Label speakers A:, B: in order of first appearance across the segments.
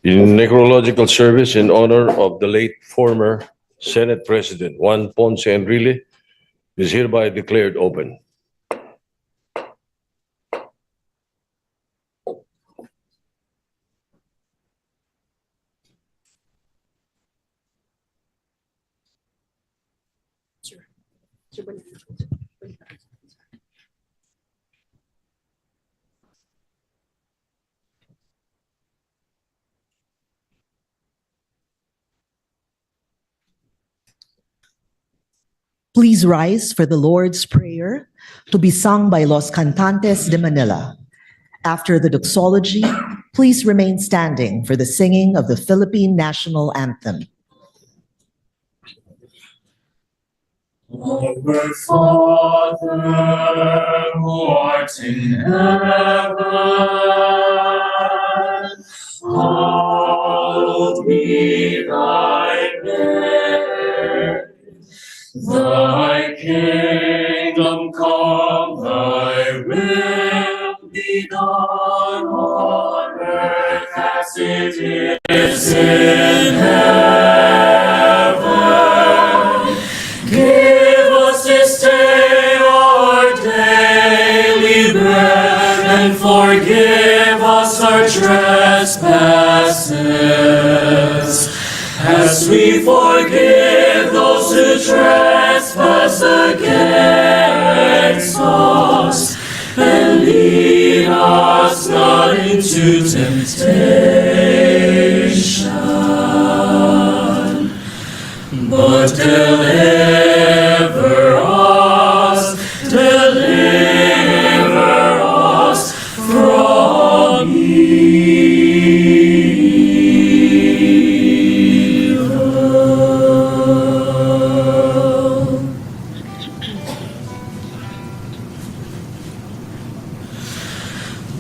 A: In necrological service in honor of the late former Senate President Juan Ponce Enrile is hereby declared open.
B: Please rise for the Lord's Prayer to be sung by Los Cantantes de Manila. After the doxology, please remain standing for the singing of the Philippine National Anthem.
C: Our Father, who art in heaven, hallowed be thy name. Thy kingdom come, thy will be done on earth as it is in heaven. Give us this day our daily bread, and forgive us our trespasses, as we forgive those who trespass against us. And lead us not into temptation, but deliver us from evil.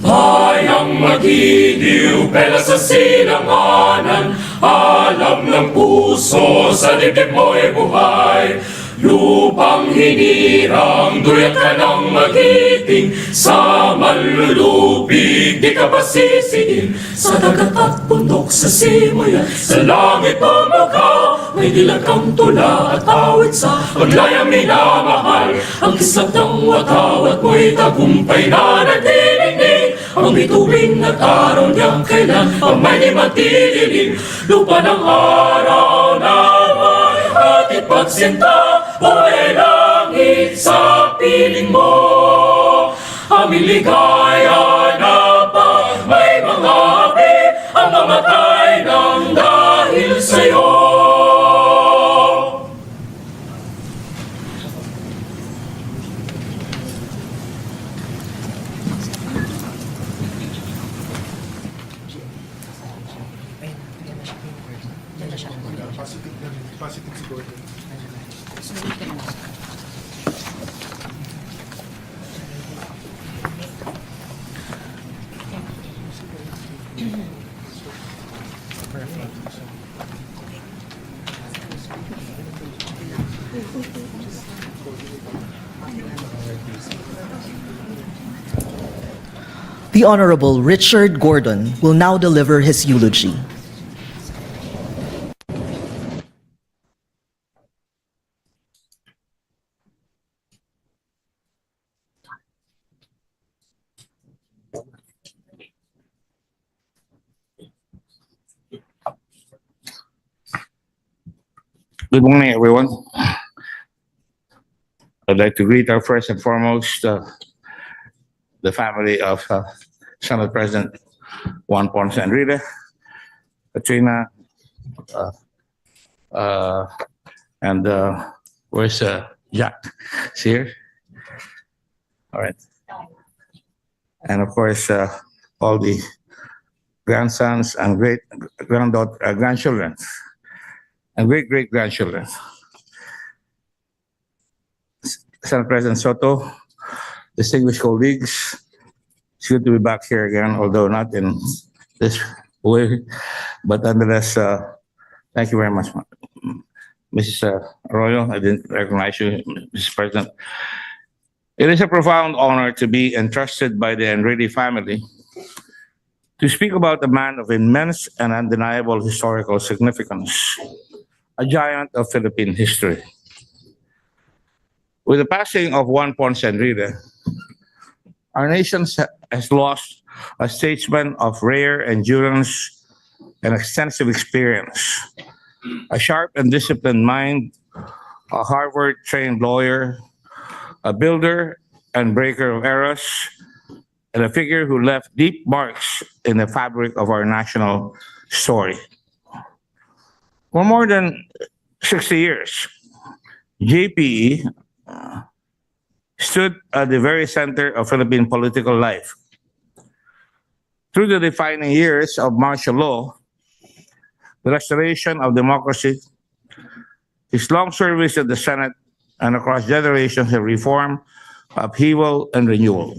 C: Bayang magiliw, pela sa silanganan, alam ng puso, sa dibdib mo'y buhay. Lupang hinirang, duyat ka ng magiting, sa manlulupig, di ka pa sisihin. Sa dagat at bundok, sa simayan, sa langit pumakaw, may dilag kang tula at awit sa paglayang minamahal. Ang kislat ng watawat mo'y tagumpay na nagdidinig, ang bituin at araw niyang kailan pa may di matitilim. Lupa ng araw na may hatid pagsinta, buhay langit sa piling mo. Aming ligaya na pag may mga api, ang mamatay ng dahil sa'yo.
B: The Honorable Richard Gordon will now deliver his eulogy.
D: Good morning, everyone. I'd like to greet our first and foremost the family of Senate President Juan Ponce Enrile, Katrina, and where's Jack? Is he here? All right. And of course, all the grandsons and grandchildren and great-great-grandchildren. Senate President Soto, distinguished colleagues, it's good to be back here again, although not in this way, but nonetheless, thank you very much, Mrs. Arroyo. I didn't recognize you, Mr. President. It is a profound honor to be entrusted by the Enrile family to speak about a man of immense and undeniable historical significance, a giant of Philippine history. With the passing of Juan Ponce Enrile, our nation has lost a statesman of rare endurance and extensive experience, a sharp and disciplined mind, a Harvard-trained lawyer, a builder and breaker of eras, and a figure who left deep marks in the fabric of our national story. For more than 60 years, JPE stood at the very center of Philippine political life. Through the defining years of martial law, the restoration of democracy, his long service at the Senate, and across generations of reform, upheaval, and renewal.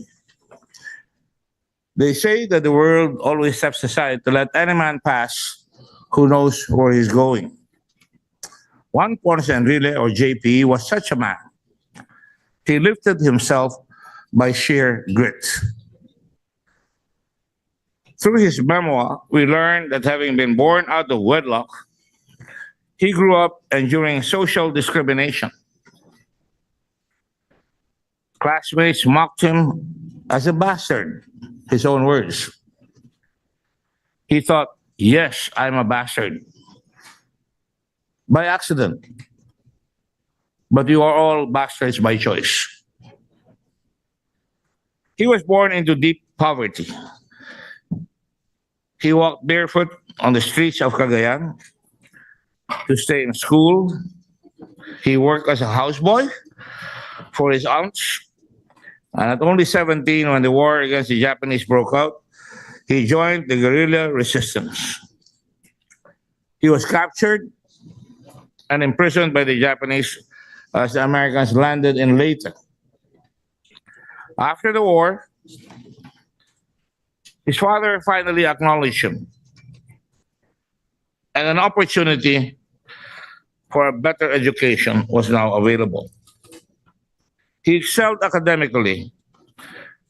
D: They say that the world always steps aside to let any man pass who knows where he's going. Juan Ponce Enrile, or JP, was such a man. He lifted himself by sheer grit. Through his memoir, we learn that having been born out of wedlock, he grew up enduring social discrimination. Classmates mocked him as a bastard, his own words. He thought, yes, I'm a bastard. By accident. But you are all bastards by choice. He was born into deep poverty. He walked barefoot on the streets of Cagayan to stay in school. He worked as a houseboy for his aunts. And at only 17, when the war against the Japanese broke out, he joined the guerrilla resistance. He was captured and imprisoned by the Japanese as the Americans landed in Leyte. After the war, his father finally acknowledged him, and an opportunity for a better education was now available. He excelled academically,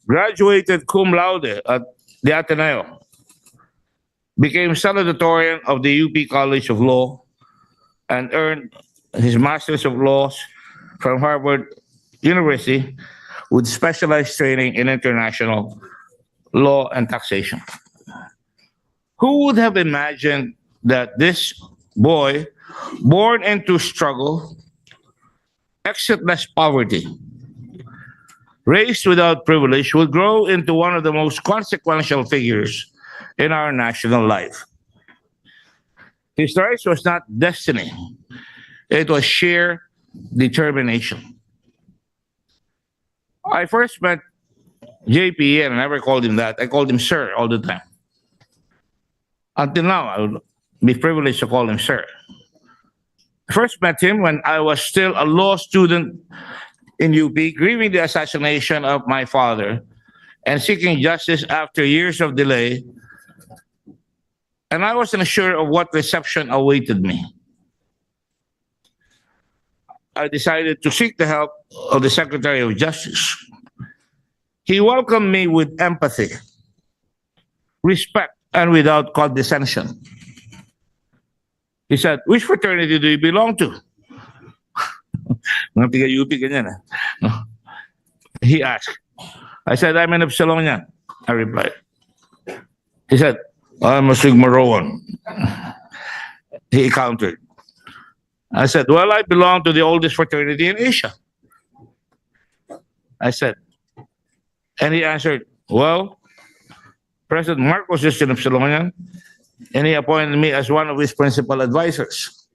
D: graduated cum laude at the Ateneo, became salutatorian of the UP College of Law, and earned his Master's of Laws from Harvard University with specialized training in international law and taxation. Who would have imagined that this boy, born into struggle, exitless poverty, raised without privilege, would grow into one of the most consequential figures in our national life? His rise was not destiny. It was sheer determination. I first met JP, and I never called him that. I called him sir all the time. Until now, I would be privileged to call him sir. I first met him when I was still a law student in UP, grieving the assassination of my father and seeking justice after years of delay. And I wasn't sure of what reception awaited me. I decided to seek the help of the Secretary of Justice. He welcomed me with empathy, respect, and without condescension. He said, "Which fraternity do you belong to?" Mga tiga-UP, ganyan, eh. No? He asked. I said, "I'm an Epsilonian," I replied. He said, "I'm a Sigma Rho." He countered. I said, "Well, I belong to the oldest fraternity in Asia." I said, and he answered, "Well, President Marcos is an Epsilonian, and he appointed me as one of his principal advisors."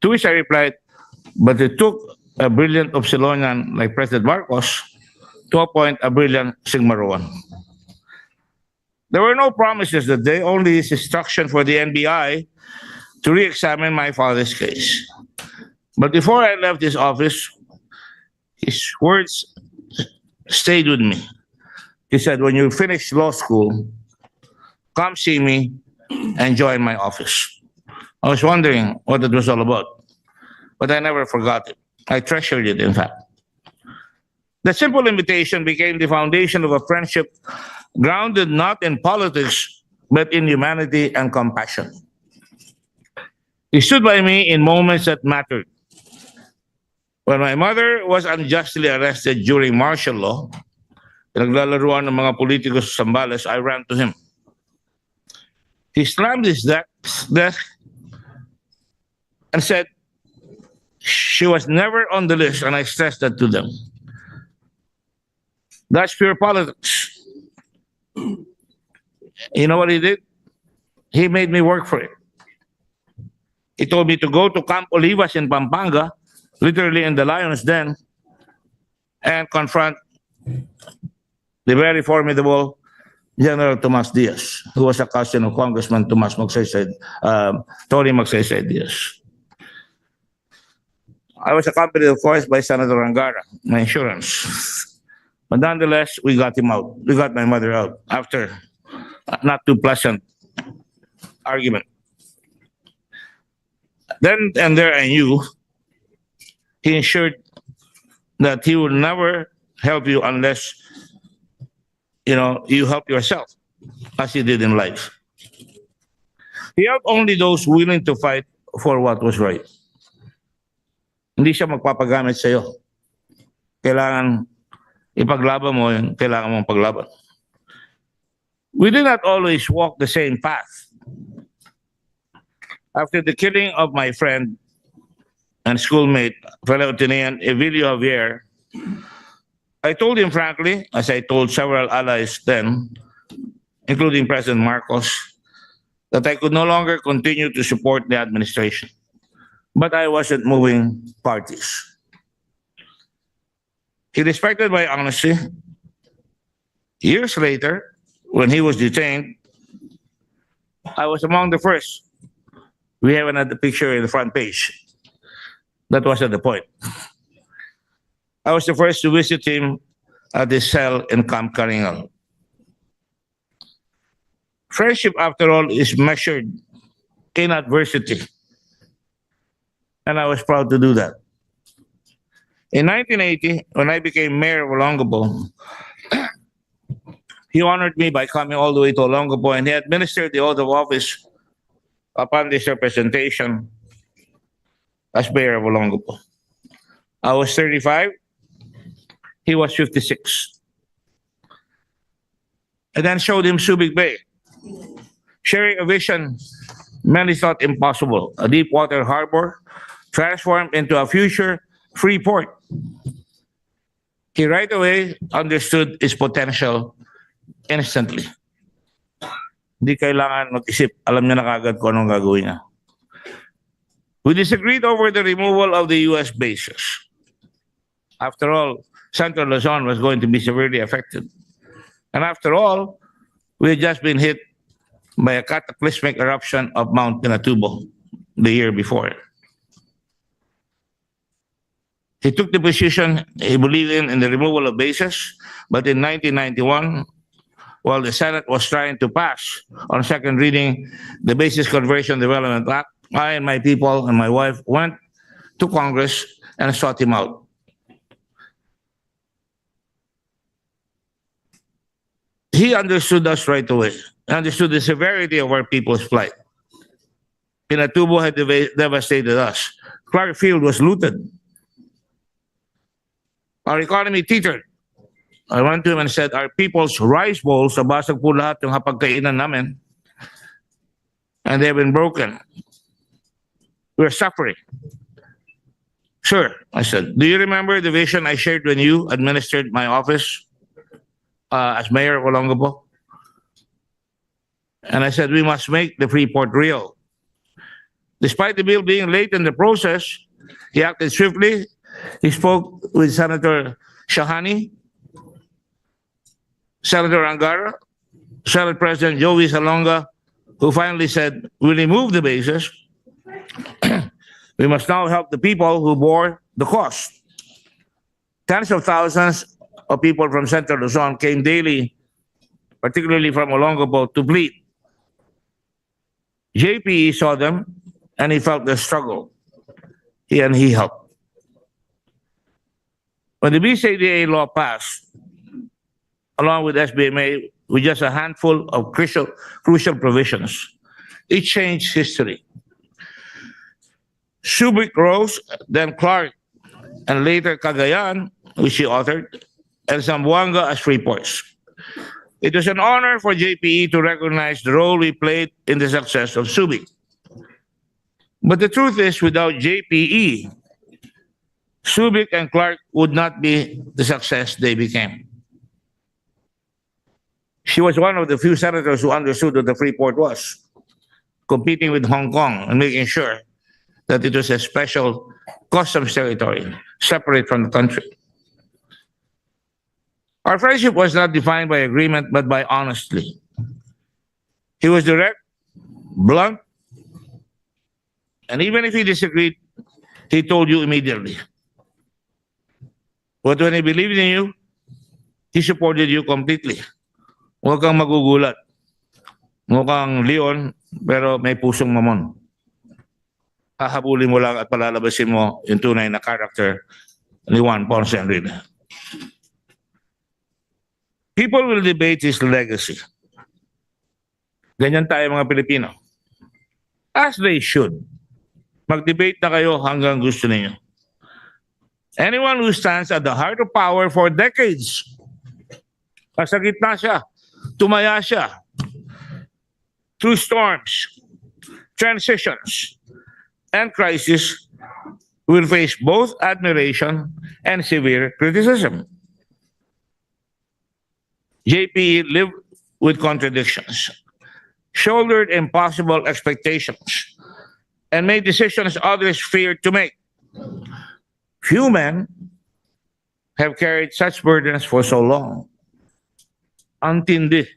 D: To which I replied, "But it took a brilliant Epsilonian like President Marcos to appoint a brilliant Sigma Rho." There were no promises that day, only his instruction for the NBI to re-examine my father's case. But before I left his office, his words stayed with me. He said, "When you finish law school, come see me and join my office." I was wondering what it was all about, but I never forgot it. I treasured it, in fact. The simple invitation became the foundation of a friendship grounded not in politics, but in humanity and compassion. He stood by me in moments that mattered. When my mother was unjustly arrested during martial law, naglalaruan ng mga politiko sa Zambales, I ran to him. He slammed his desk and said, she was never on the list, and I stressed that to them. That's pure politics. You know what he did? He made me work for it. He told me to go to Camp Olivas in Pampanga, literally in the lion's den, and confront the very formidable General Tomas Diaz, who was a cousin of Congressman Tony Magsaysay Diaz. I was accompanied, of course, by Senator Angara, my insurance. But nonetheless, we got him out. We got my mother out after a not too pleasant argument. Then and there I knew he ensured that he would never help you unless you help yourself, as he did in life. He helped only those willing to fight for what was right. Hindi siya magpapagamit sa iyo. Kailangan ipaglaban mo yun, kailangan mong paglaban. We did not always walk the same path. After the killing of my friend and schoolmate, fellow Atenean Evilio Javier, I told him frankly, as I told several allies then, including President Marcos, that I could no longer continue to support the administration. But I wasn't moving parties. He respected my honesty. Years later, when he was detained, I was among the first. We have another picture in the front page. That wasn't the point. I was the first to visit him at his cell in Camp Karingal. Friendship, after all, is measured in adversity. And I was proud to do that. In 1980, when I became mayor of Olongapo, he honored me by coming all the way to Olongapo, and he administered the oath of office upon this representation as mayor of Olongapo. I was 35, he was 56. I then showed him Subic Bay, sharing a vision many thought impossible, a deep water harbor transformed into a future free port. He right away understood its potential instantly. Hindi kailangan mag-isip. Alam niya na kagad kung anong gagawin niya. We disagreed over the removal of the U.S. bases. After all, Central Luzon was going to be severely affected. And after all, we had just been hit by a cataclysmic eruption of Mount Pinatubo the year before. He took the position he believed in the removal of bases, but in 1991, while the Senate was trying to pass on second reading the Bases Conversion Development Act, I and my people and my wife went to Congress and sought him out. He understood us right away, understood the severity of our people's plight. Pinatubo had devastated us. Clark Field was looted. Our economy teetered. I went to him and said, our people's rice bowls, nabasag po lahat yung hapagkainan namin. And they've been broken. We're suffering. Sir, I said, do you remember the vision I shared when you administered my office as mayor of Olongapo? And I said, we must make the free port real. Despite the bill being late in the process, he acted swiftly. He spoke with Senator Shahani, Senator Angara, Senate President Joey Salonga, who finally said, we remove the bases. We must now help the people who bore the cost. Tens of thousands of people from Central Luzon came daily, particularly from Olongapo, to plead. JPE saw them and he felt their struggle. He helped. When the BCDA law passed, along with SBMA, with just a handful of crucial provisions, it changed history. Subic rose, then Clark, and later Cagayan, which he authored, and Zamboanga as free ports. It was an honor for JPE to recognize the role we played in the success of Subic. But the truth is, without JPE, Subic and Clark would not be the success they became. She was one of the few senators who understood what the free port was, competing with Hong Kong and making sure that it was a special customs territory, separate from the country. Our friendship was not defined by agreement, but by honesty. He was direct, blunt, and even if he disagreed, he told you immediately. But when he believed in you, he supported you completely. Huwag kang magugulat. Mukhang leon, pero may pusong mamon. Hahabulin mo lang at palalabasin mo yung tunay na character ni Juan Ponce Enrile. People will debate his legacy. Ganyan tayo mga Pilipino. As they should. Mag-debate na kayo hanggang gusto ninyo. Anyone who stands at the heart of power for decades, nasa gitna siya, tumaya siya, through storms, transitions, and crisis, will face both admiration and severe criticism. JP lived with contradictions, shouldered impossible expectations, and made decisions others feared to make. Few men have carried such burdens for so long. Ang tindi.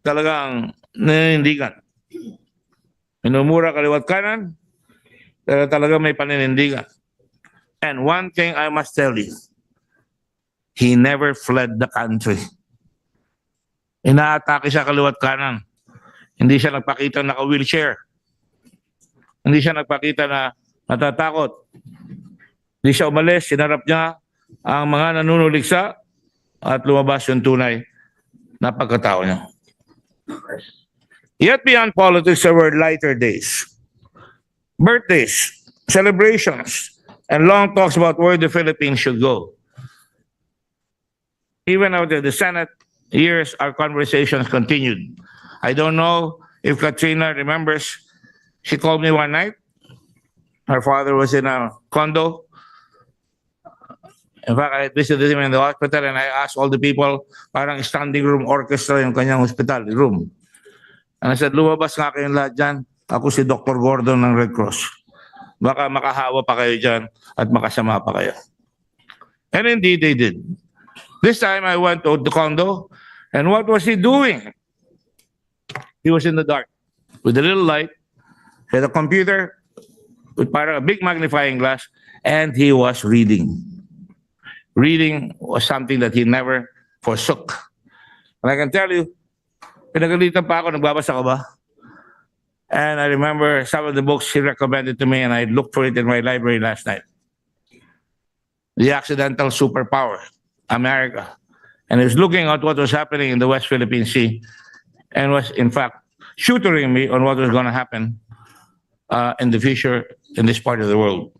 D: Talagang naninindigan. Minumura kaliwat kanan, pero talaga may paninindigan. And one thing I must tell you, he never fled the country. Inaatake siya kaliwat kanan. Hindi siya nagpakita na naka-wheelchair. Hindi siya nagpakita na natatakot. Hindi siya umalis, sinarap niya ang mga nanunuliksa at lumabas yung tunay na pagkatao niya. Yet beyond politics, there were lighter days. Birthdays, celebrations, and long talks about where the Philippines should go. Even after the Senate years, our conversations continued. I don't know if Katrina remembers, she called me one night. Her father was in a condo. In fact, I visited him in the hospital and I asked all the people, parang standing room orchestra yung kanyang hospital room. And I said, lumabas nga kayong lahat dyan. Ako si Dr. Gordon ng Red Cross. Baka makahawa pa kayo dyan at makasama pa kayo. And indeed, they did. This time I went to the condo, and what was he doing? He was in the dark with a little light. He had a computer with a big magnifying glass, and he was reading. Reading was something that he never forsook. And I can tell you, pinagalitan pa ako, nagbabasa ka ba? And I remember some of the books he recommended to me, and I looked for it in my library last night. The Accidental Superpower, America. And he was looking at what was happening in the West Philippine Sea and was, in fact, tutoring me on what was going to happen in the future in this part of the world.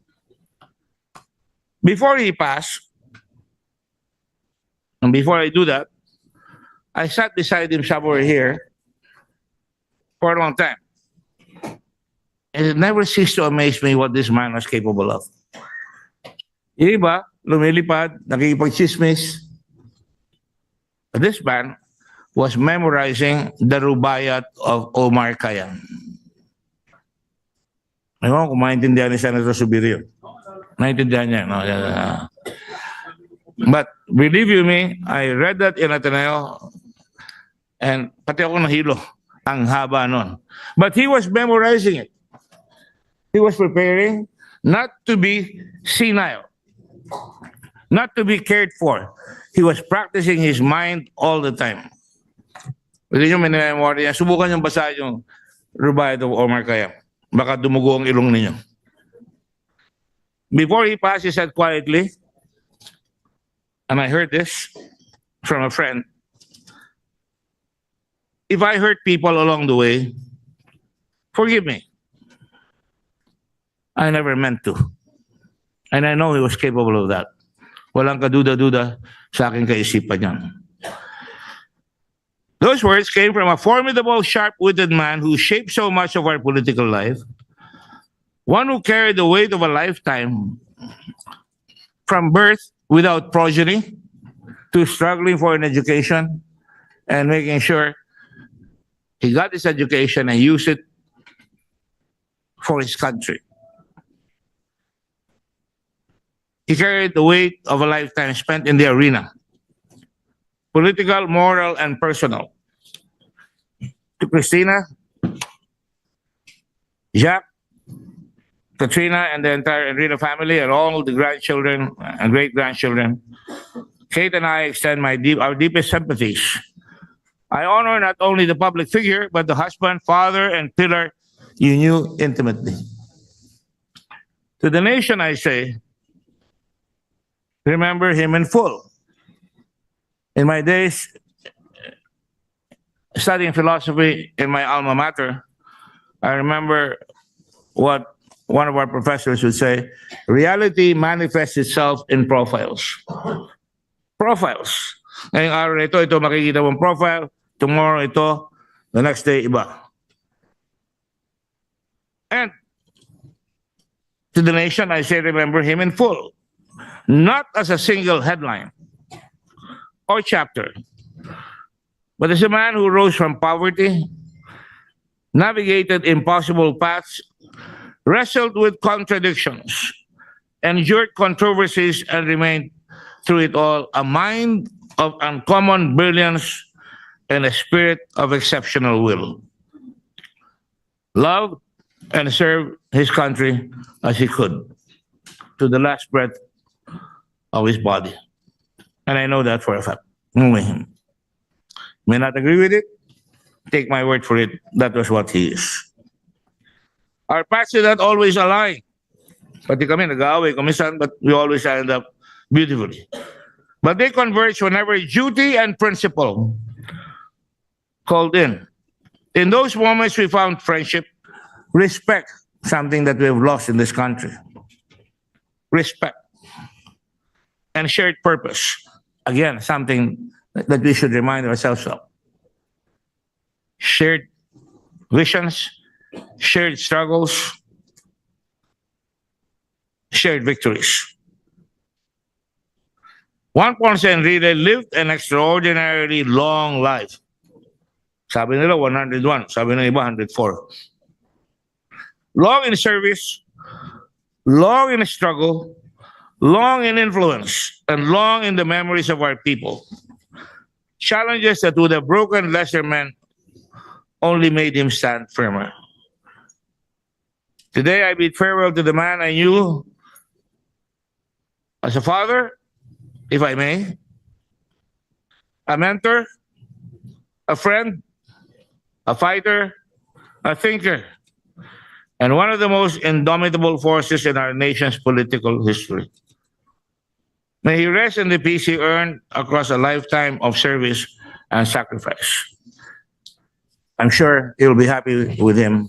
D: Before he passed, and before I do that, I sat beside him somewhere here for a long time. And it never ceased to amaze me what this man was capable of. Yung iba, lumilipad, nakikipag-chismis. This man was memorizing the Rubaiyat of Omar Khayyam. Ewan kung maintindihan ni Senator Subirio. Naintindihan niya. No? But believe you me, I read that in Ateneo and pati ako nahilo. Ang haba nun. But he was memorizing it. He was preparing not to be senile, not to be cared for. He was practicing his mind all the time. Pwede nyo may memory niya. Subukan nyo basahin yung Rubaiyat of Omar Khayyam. Baka dumugo ang ilong ninyo. Before he passed, he said quietly, and I heard this from a friend. If I hurt people along the way, forgive me. I never meant to. And I know he was capable of that. Walang kaduda-duda sa aking kaisipan niyan. Those words came from a formidable, sharp-witted man who shaped so much of our political life, one who carried the weight of a lifetime from birth without progeny to struggling for an education and making sure he got his education and used it for his country. He carried the weight of a lifetime spent in the arena, political, moral, and personal. To Christina, Jacques, Katrina, and the entire Enrile family, and all the grandchildren and great-grandchildren, Kate and I extend our deepest sympathies. I honor not only the public figure, but the husband, father, and pillar you knew intimately. To the nation, I say, remember him in full. In my days studying philosophy in my alma mater, I remember what one of our professors would say: reality manifests itself in profiles. Profiles. Ngayong araw na ito makikita mong profile. Tomorrow ito, the next day iba. And to the nation, I say remember him in full. Not as a single headline or chapter, but as a man who rose from poverty, navigated impossible paths, wrestled with contradictions, endured controversies, and remained through it all a mind of uncommon brilliance and a spirit of exceptional will. Loved and served his country as he could, to the last breath of his body. And I know that for a fact, knowing him. May not agree with it, take my word for it, that was what he is. Our paths did not always align. Pati kami, nag-aaway kumisan, but we always end up beautifully. But they converge whenever duty and principle called in. In those moments, we found friendship, respect, something that we have lost in this country. Respect. And shared purpose. Again, something that we should remind ourselves of. Shared visions, shared struggles, shared victories. Juan Ponce Enrile lived an extraordinarily long life. Sabi nila 101, sabi ng iba 104. Long in service, long in struggle, long in influence, and long in the memories of our people. Challenges that would have broken lesser men only made him stand firmer. Today, I bid farewell to the man I knew as a father, if I may, a mentor, a friend, a fighter, a thinker, and one of the most indomitable forces in our nation's political history. May he rest in the peace he earned across a lifetime of service and sacrifice. I'm sure you'll be happy with him,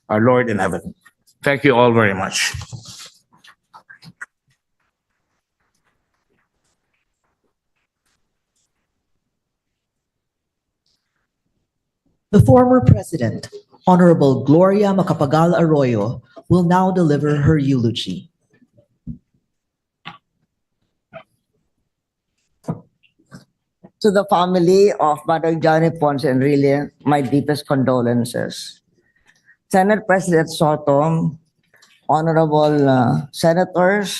D: our Lord in heaven. Thank you all very much.
B: The former president, Honorable Gloria Macapagal Arroyo, will now deliver her eulogy.
E: To the family of Mother Juan Ponce Enrile, my deepest condolences. Senate President Soto, honorable senators,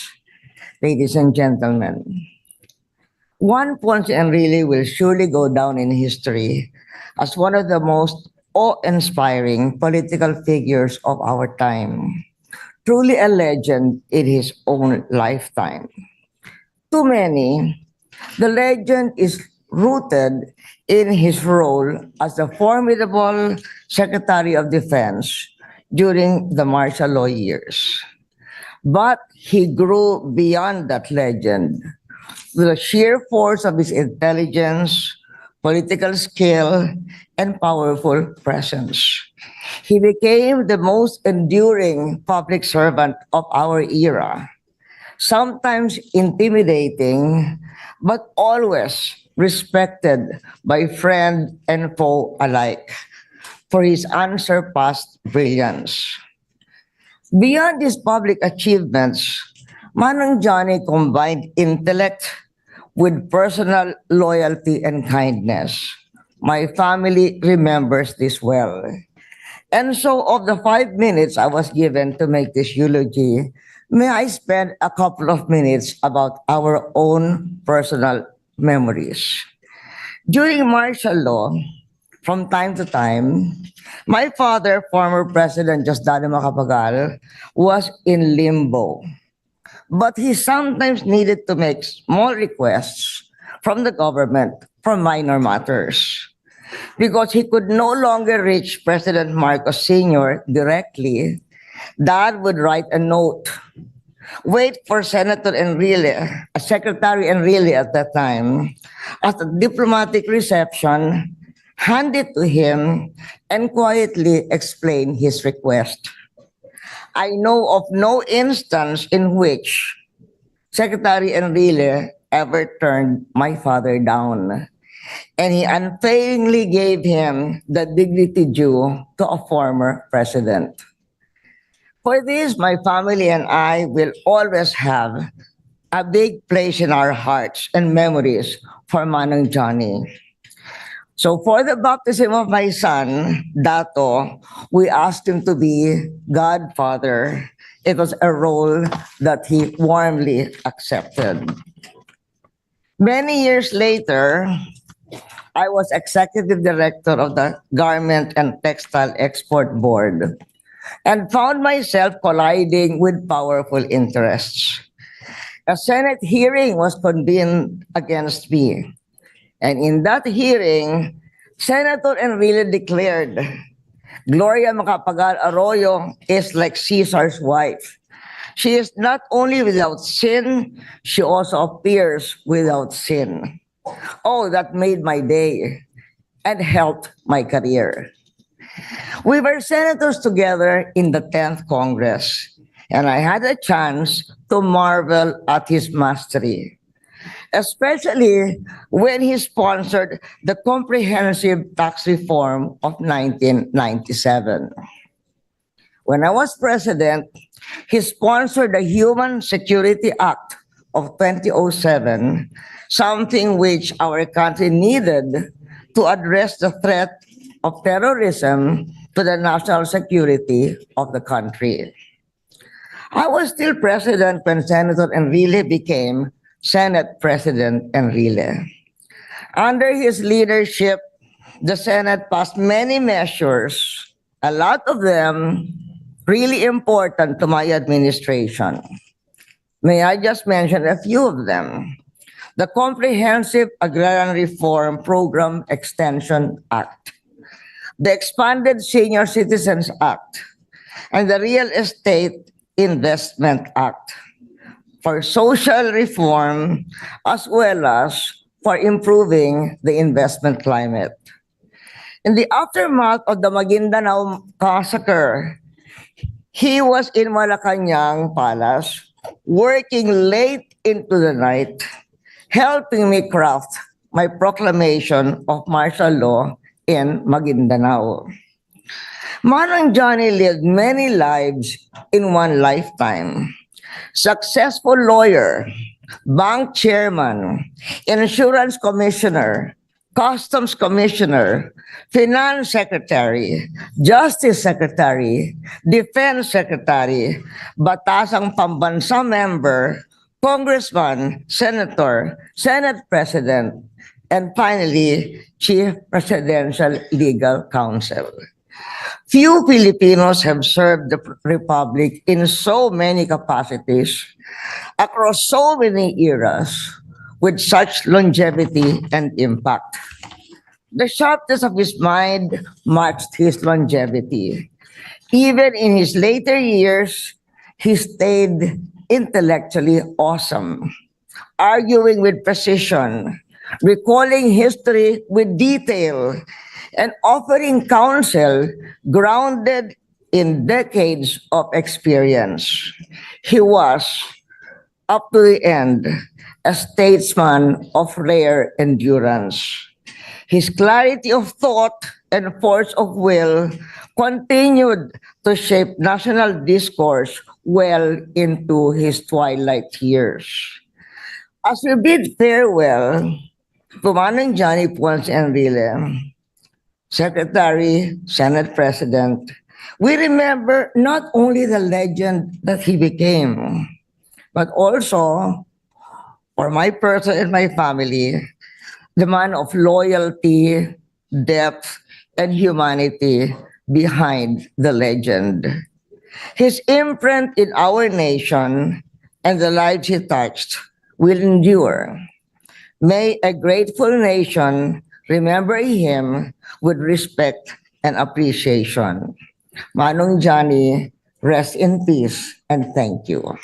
E: ladies and gentlemen. Juan Ponce Enrile will surely go down in history as one of the most awe-inspiring political figures of our time. Truly a legend in his own lifetime. To many, the legend is rooted in his role as the formidable Secretary of Defense during the martial law years. But he grew beyond that legend, with the sheer force of his intelligence, political skill, and powerful presence. He became the most enduring public servant of our era, sometimes intimidating, but always respected by friend and foe alike for his unsurpassed brilliance. Beyond his public achievements, Manang Johnny combined intellect with personal loyalty and kindness. My family remembers this well. And so, of the 5 minutes I was given to make this eulogy, may I spend a couple of minutes about our own personal memories. During martial law, from time to time, my father, former President Diosdado Macapagal, was in limbo. But he sometimes needed to make small requests from the government for minor matters. Because he could no longer reach President Marcos Sr. directly, Dad would write a note, wait for Senator Enrile, Secretary Enrile at that time, at a diplomatic reception, hand it to him, and quietly explain his request. I know of no instance in which Secretary Enrile ever turned my father down, and he unfailingly gave him the dignity due to a former president. For this, my family and I will always have a big place in our hearts and memories for Manang Johnny. So for the baptism of my son, Dato, we asked him to be godfather. It was a role that he warmly accepted. Many years later, I was executive director of the Garment and Textile Export Board and found myself colliding with powerful interests. A Senate hearing was convened against me. And in that hearing, Senator Enrile declared, Gloria Macapagal Arroyo is like Caesar's wife. She is not only without sin, she also appears without sin. Oh, that made my day and helped my career. We were senators together in the 10th Congress, and I had a chance to marvel at his mastery, especially when he sponsored the comprehensive tax reform of 1997. When I was president, he sponsored the Human Security Act of 2007, something which our country needed to address the threat of terrorism to the national security of the country. I was still president when Senator Enrile became Senate President Enrile. Under his leadership, the Senate passed many measures, a lot of them really important to my administration. May I just mention a few of them? The Comprehensive Agrarian Reform Program Extension Act, the Expanded Senior Citizens Act, and the Real Estate Investment Act for social reform as well as for improving the investment climate. In the aftermath of the Maguindanao massacre, he was in Malacanang Palace working late into the night, helping me craft my proclamation of martial law in Maguindanao. Manang Johnny lived many lives in one lifetime. Successful lawyer, bank chairman, insurance commissioner, customs commissioner, finance secretary, justice secretary, defense secretary, batasang pambansa member, congressman, senator, senate president, and finally, chief presidential legal counsel. Few Filipinos have served the Republic in so many capacities across so many eras with such longevity and impact. The sharpness of his mind matched his longevity. Even in his later years, he stayed intellectually awesome. arguing with precision, recalling history with detail, and offering counsel grounded in decades of experience. He was, up to the end, a statesman of rare endurance. His clarity of thought and force of will continued to shape national discourse well into his twilight years. As we bid farewell to Manong Johnny Ponce Enrile, Secretary, Senate President, we remember not only the legend that he became, but also, for my person and my family, the man of loyalty, depth, and humanity behind the legend. His imprint in our nation and the lives he touched will endure. May a grateful nation remember him with respect and appreciation. Manong Johnny, rest in peace and thank you.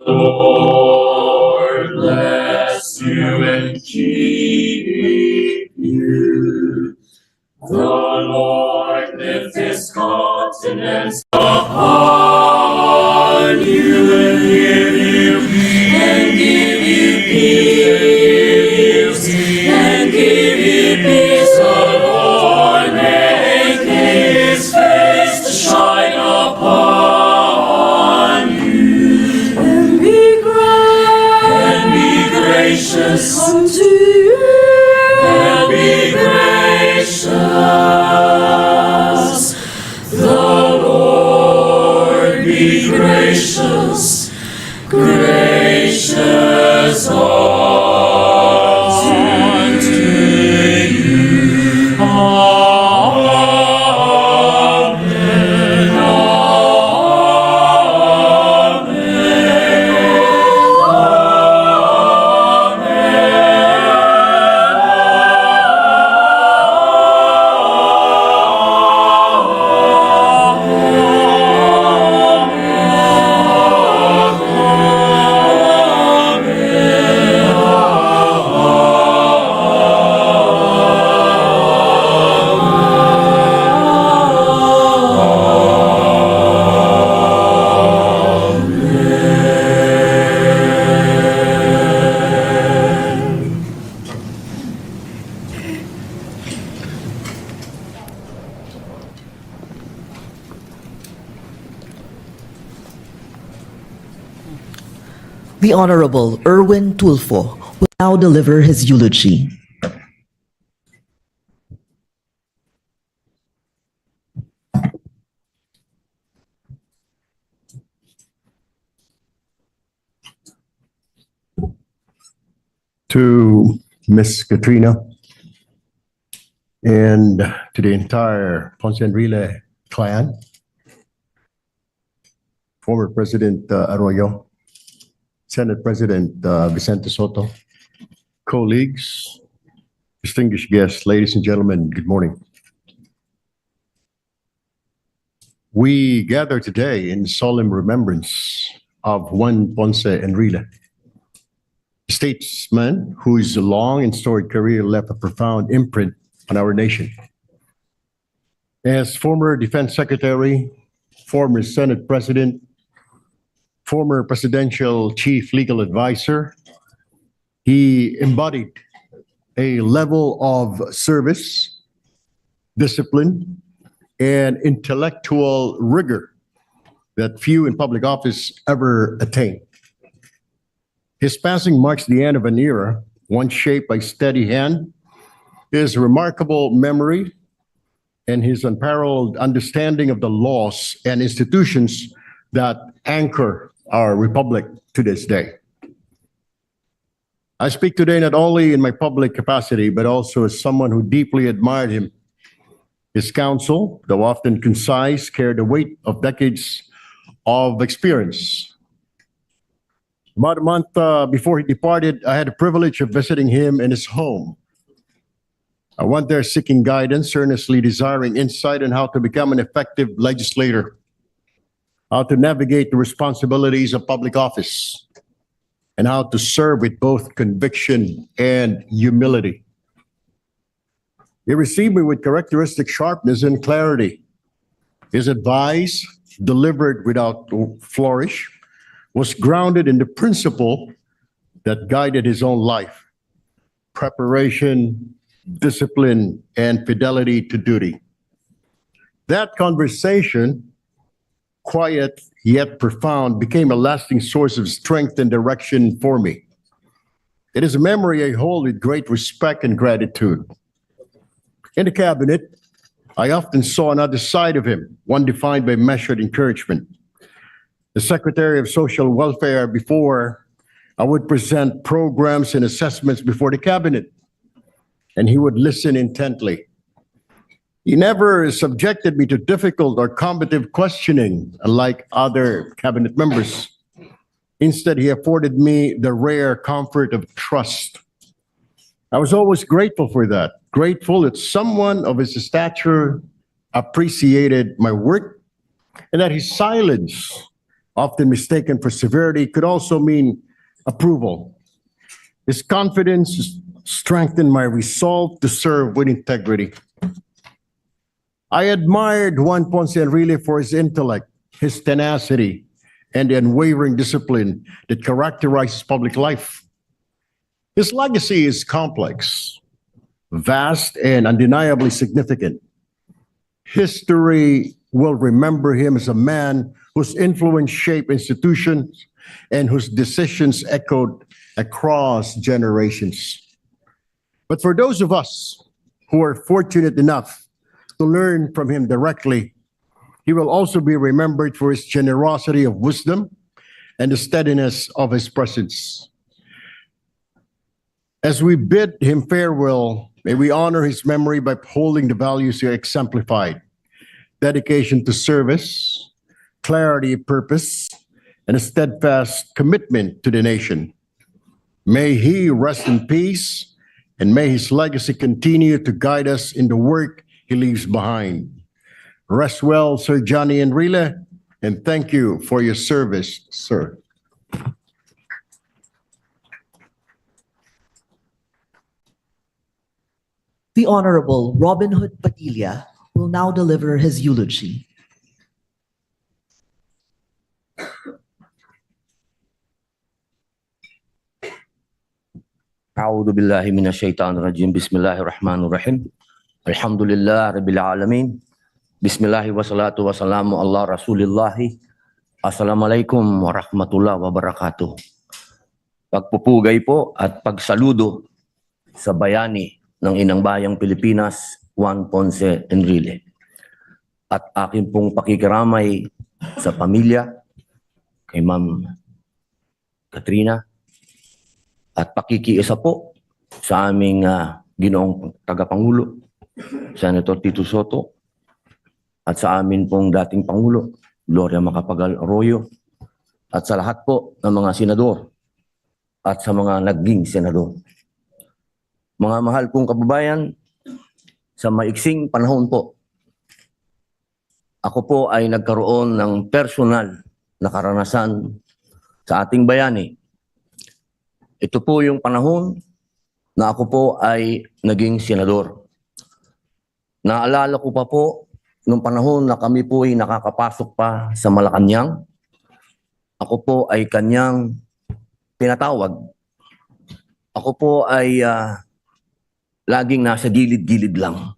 C: Lord bless you and keep you. The Lord lift his countenance upon you and give you peace, and give you peace. The Lord make his face to shine upon you, and be gracious unto you, and be gracious. The Lord be gracious, gracious unto you. Amen.
B: The Honorable Erwin Tulfo will now deliver his eulogy.
F: To Miss Katrina and to the entire Ponce Enrile clan, former President Arroyo, Senate President Vicente Soto, colleagues, distinguished guests, ladies and gentlemen, good morning. We gather today in solemn remembrance of Juan Ponce Enrile, a statesman whose long and storied career left a profound imprint on our nation. As former Defense Secretary, former Senate President, former Presidential Chief Legal Advisor, he embodied a level of service, discipline, and intellectual rigor that few in public office ever attained. His passing marks the end of an era, one shaped by steady hand, his remarkable memory, and his unparalleled understanding of the laws and institutions that anchor our republic to this day. I speak today not only in my public capacity, but also as someone who deeply admired him. His counsel, though often concise, carried the weight of decades of experience. About a month before he departed, I had the privilege of visiting him in his home. I went there seeking guidance, earnestly desiring insight on how to become an effective legislator, how to navigate the responsibilities of public office, and how to serve with both conviction and humility. He received me with characteristic sharpness and clarity. His advice, delivered without flourish, was grounded in the principle that guided his own life: preparation, discipline, and fidelity to duty. That conversation, quiet yet profound, became a lasting source of strength and direction for me. It is a memory I hold with great respect and gratitude. In the cabinet, I often saw another side of him, one defined by measured encouragement. The Secretary of Social Welfare, before I would present programs and assessments before the cabinet, and he would listen intently. He never subjected me to difficult or combative questioning, unlike other cabinet members. Instead, he afforded me the rare comfort of trust. I was always grateful for that, grateful that someone of his stature appreciated my work, and that his silence, often mistaken for severity, could also mean approval. His confidence strengthened my resolve to serve with integrity. I admired Juan Ponce Enrile for his intellect, his tenacity, and the unwavering discipline that characterizes public life. His legacy is complex, vast, and undeniably significant. History will remember him as a man whose influence shaped institutions and whose decisions echoed across generations. But for those of us who are fortunate enough to learn from him directly, he will also be remembered for his generosity of wisdom and the steadiness of his presence. As we bid him farewell, may we honor his memory by upholding the values he exemplified: dedication to service, clarity of purpose, and a steadfast commitment to the nation. May he rest in peace, and may his legacy continue to guide us in the work he leaves behind. Rest well, Sir Johnny Enrile, and thank you for your service, sir.
B: The Honorable Robin Hood Padilla will now deliver his eulogy.
G: أعوذ بالله من الشيطان الرجيم بسم الله الرحمن الرحيم الحمد لله رب العالمين بسم الله والصلاة والسلام على رسول الله Assalamualaikum warahmatullahi wabarakatuh. Pagpupugay po at pagsaludo sa bayani ng Inang Bayang Pilipinas, Juan Ponce Enrile. At akin pong pakikiramay sa pamilya, kay Ma'am Katrina, at pakikiisa po sa aming ginoong tagapangulo, Senator Tito Soto, at sa amin pong dating Pangulo, Gloria Macapagal Arroyo, at sa lahat po ng mga senador at sa mga naging senador. Mga mahal kong kababayan, sa maiksing panahon po, ako po ay nagkaroon ng personal na karanasan sa ating bayani. Ito po yung panahon na ako po ay naging senador. Naalala ko pa po nung panahon na kami po ay nakakapasok pa sa Malacanang. Ako po ay kanyang pinatawag. Ako po ay laging nasa gilid-gilid lang.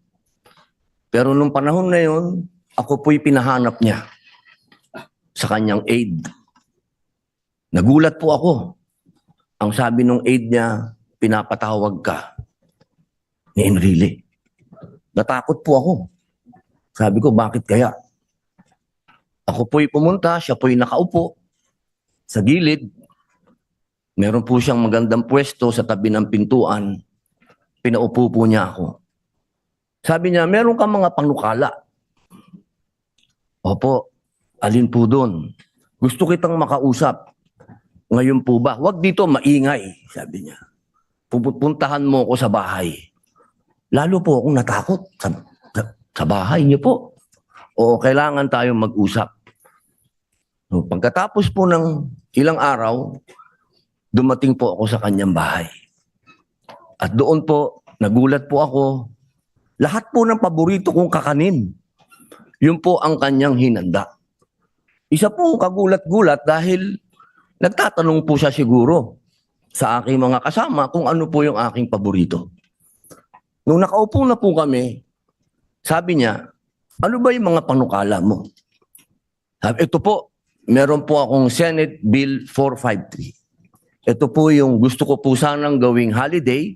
G: Pero nung panahon na yun, ako po'y pinahanap niya sa kanyang aide. Nagulat po ako. Ang sabi nung aide niya, pinapatawag ka ni Enrile. Natakot po ako. Sabi ko, bakit kaya? Ako po'y pumunta, siya po'y nakaupo sa gilid. Meron po siyang magandang pwesto sa tabi ng pintuan. Pinaupo po niya ako. Sabi niya, meron ka mga panukala. Opo, alin po doon? Gusto kitang makausap. Ngayon po ba? Huwag dito maingay, sabi niya. Pupuntahan mo ako sa bahay. lalo po akong natakot sa bahay niyo po. O kailangan tayong mag-usap. So, pagkatapos po ng ilang araw, dumating po ako sa kanyang bahay. At doon po, nagulat po ako, lahat po ng paborito kong kakanin, yun po ang kanyang hinanda. Isa po kagulat-gulat dahil nagtatanong po siya siguro sa aking mga kasama kung ano po yung aking paborito. Nung nakaupo na po kami, sabi niya, ano ba yung mga panukala mo? Sabi, ito po, meron po akong Senate Bill 453. Ito po yung gusto ko po sanang gawing holiday,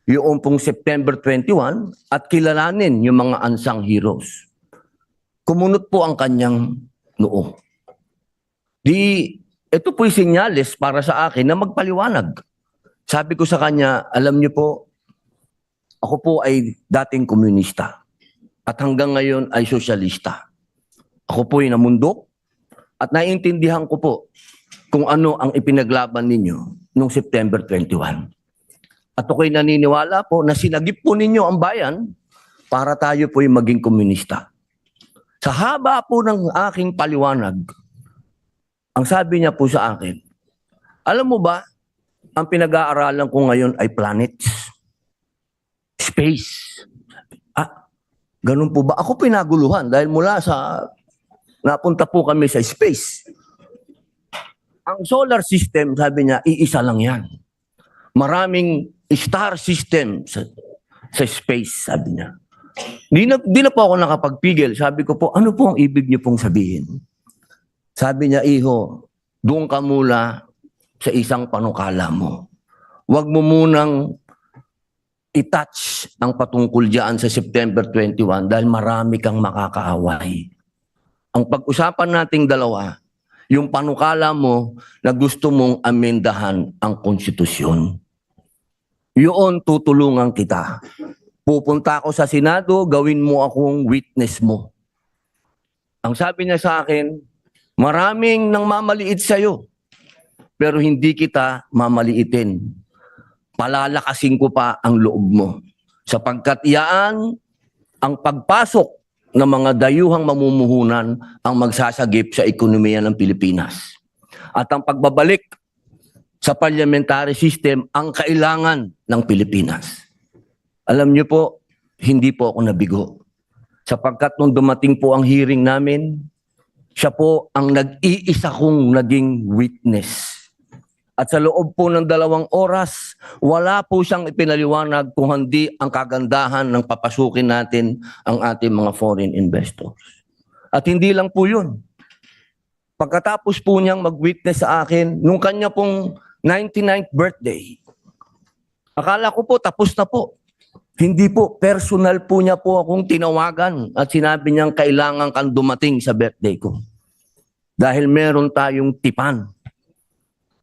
G: yung pong September 21, at kilalanin yung mga unsung heroes. Kumunot po ang kanyang noo. Ito po yung senyales para sa akin na magpaliwanag. Sabi ko sa kanya, alam niyo po, ako po ay dating komunista at hanggang ngayon ay sosyalista. Ako po ay namundok at naiintindihan ko po kung ano ang ipinaglaban ninyo noong September 21. At ako'y naniniwala po na sinagip po ninyo ang bayan para tayo po ay maging komunista. Sa haba po ng aking paliwanag, ang sabi niya po sa akin, alam mo ba, ang pinag-aaralan ko ngayon ay planets, space. Ganun po ba? Ako pinaguluhan dahil mula sa, napunta po kami sa space. Ang solar system, sabi niya, iisa lang yan. Maraming star system sa space, sabi niya. Di na po ako nakapagpigil. Sabi ko po, ano po ang ibig niyo pong sabihin? Sabi niya, iho, doon ka mula sa isang panukala mo. Huwag mo munang i-touch ang patungkol diyan sa September 21 dahil marami kang makakaaway. Ang pag-usapan nating dalawa, yung panukala mo na gusto mong amendahan ang konstitusyon. Yun, tutulungan kita. Pupunta ako sa Senado, gawin mo akong witness mo. Ang sabi niya sa akin, maraming nang mamaliit sa'yo, pero hindi kita mamaliitin. Palalakasin ko pa ang loob mo. Sapagkat iyaan ang pagpasok ng mga dayuhang mamumuhunan ang magsasagip sa ekonomiya ng Pilipinas. At ang pagbabalik sa parliamentary system ang kailangan ng Pilipinas. Alam niyo po, hindi po ako nabigo. Sapagkat nung dumating po ang hearing namin, siya po ang nag-iisa kong naging witness. At sa loob po ng 2 oras, wala po siyang ipinaliwanag kung hindi ang kagandahan ng papasukin natin ang ating mga foreign investors. At hindi lang po yun. Pagkatapos po niyang mag-witness sa akin, nung kanya pong 99th birthday, akala ko po tapos na po. Hindi po, personal po niya po akong tinawagan at sinabi niyang kailangan kang dumating sa birthday ko. Dahil meron tayong tipan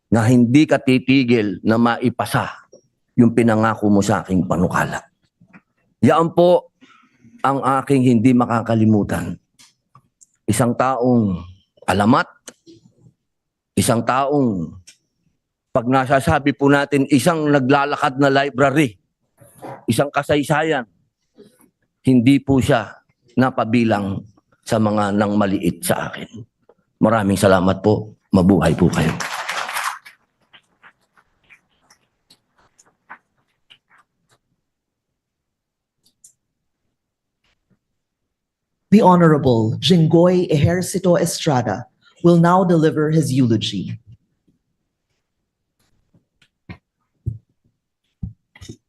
G: na hindi ka titigil na maipasa yung pinangako mo sa aking panukala. Yan po ang aking hindi makakalimutan. Isang taong alamat, isang taong pag nasasabi po natin isang naglalakad na library, isang kasaysayan, hindi po siya napabilang sa mga nang maliit sa akin. Maraming salamat po. Mabuhay po kayo.
B: The Honorable Jinggoy Ejercito Estrada will now deliver his eulogy.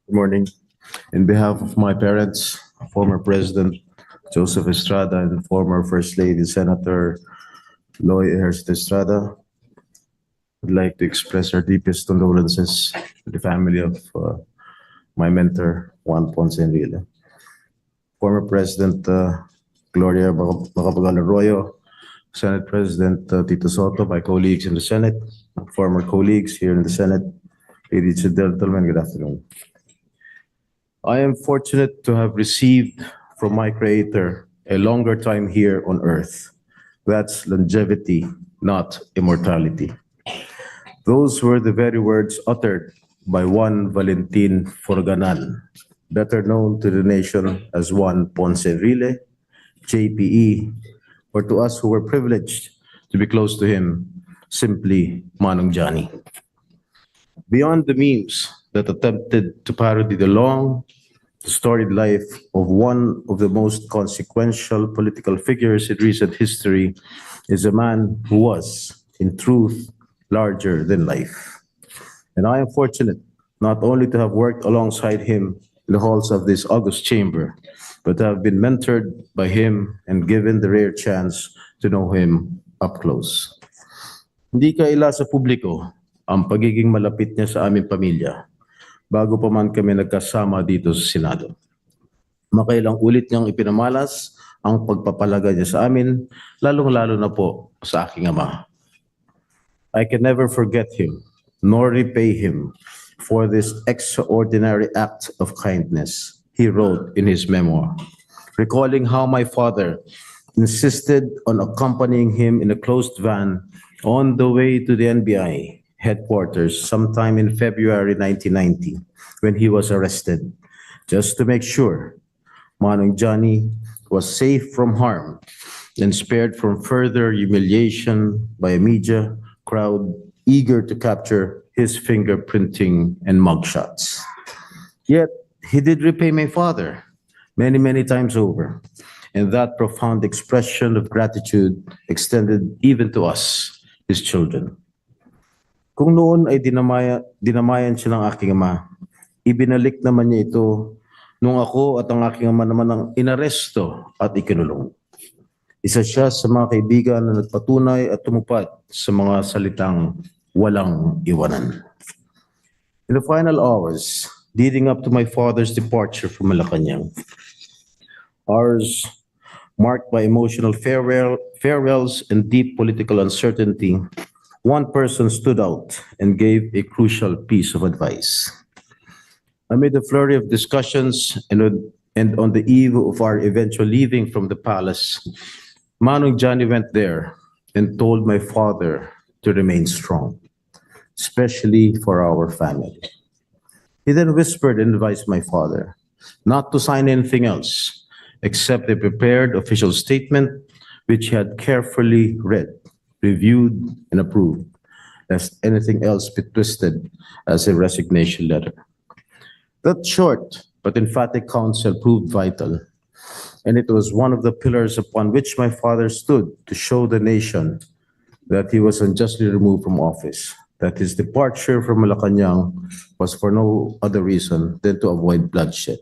H: Good morning. In behalf of my parents, former President Joseph Estrada and former First Lady Senator Loy Ejercito Estrada, I'd like to express our deepest condolences to the family of my mentor, Juan Ponce Enrile. Former President Gloria Macapagal Arroyo, Senate President Tito Soto, my colleagues in the Senate, former colleagues here in the Senate, ladies and gentlemen, good afternoon. I am fortunate to have received from my Creator a longer time here on earth. That's longevity, not immortality. Those were the very words uttered by Juan Valentin Forganan, better known to the nation as Juan Ponce Enrile, JPE, or to us who were privileged to be close to him, simply Manong Johnny. Beyond the memes that attempted to parody the long, storied life of one of the most consequential political figures in recent history is a man who was, in truth, larger than life. And I am fortunate not only to have worked alongside him in the halls of this august chamber, but to have been mentored by him and given the rare chance to know him up close. Hindi kaila sa publiko ang pagiging malapit niya sa aming pamilya bago pa man kami nagkasama dito sa Senado. Makailang ulit niyang ipinamalas ang pagpapalaga niya sa amin, lalong-lalo na po sa aking ama. I can never forget him, nor repay him for this extraordinary act of kindness he wrote in his memoir, recalling how my father insisted on accompanying him in a closed van on the way to the NBI headquarters sometime in February 1990 when he was arrested, just to make sure Manong Johnny was safe from harm and spared from further humiliation by a media crowd eager to capture his fingerprinting and mugshots. Yet, he did repay my father many, many times over, and that profound expression of gratitude extended even to us, his children. Kung noon ay dinamayan siya ng aking ama, ibinalik naman niya ito nung ako at ang aking ama naman ang inaresto at ikinulong. Isa siya sa mga kaibigan na nagpatunay at tumupad sa mga salitang walang iwanan. In the final hours leading up to my father's departure from Malacanang, hours marked by emotional farewells and deep political uncertainty, one person stood out and gave a crucial piece of advice. Amid a flurry of discussions and on the eve of our eventual leaving from the palace, Manong Johnny went there and told my father to remain strong, especially for our family. He then whispered and advised my father not to sign anything else except a prepared official statement which he had carefully read, reviewed, and approved, lest anything else be twisted as a resignation letter. That short but emphatic counsel proved vital, and it was one of the pillars upon which my father stood to show the nation that he was unjustly removed from office, that his departure from Malacanang was for no other reason than to avoid bloodshed.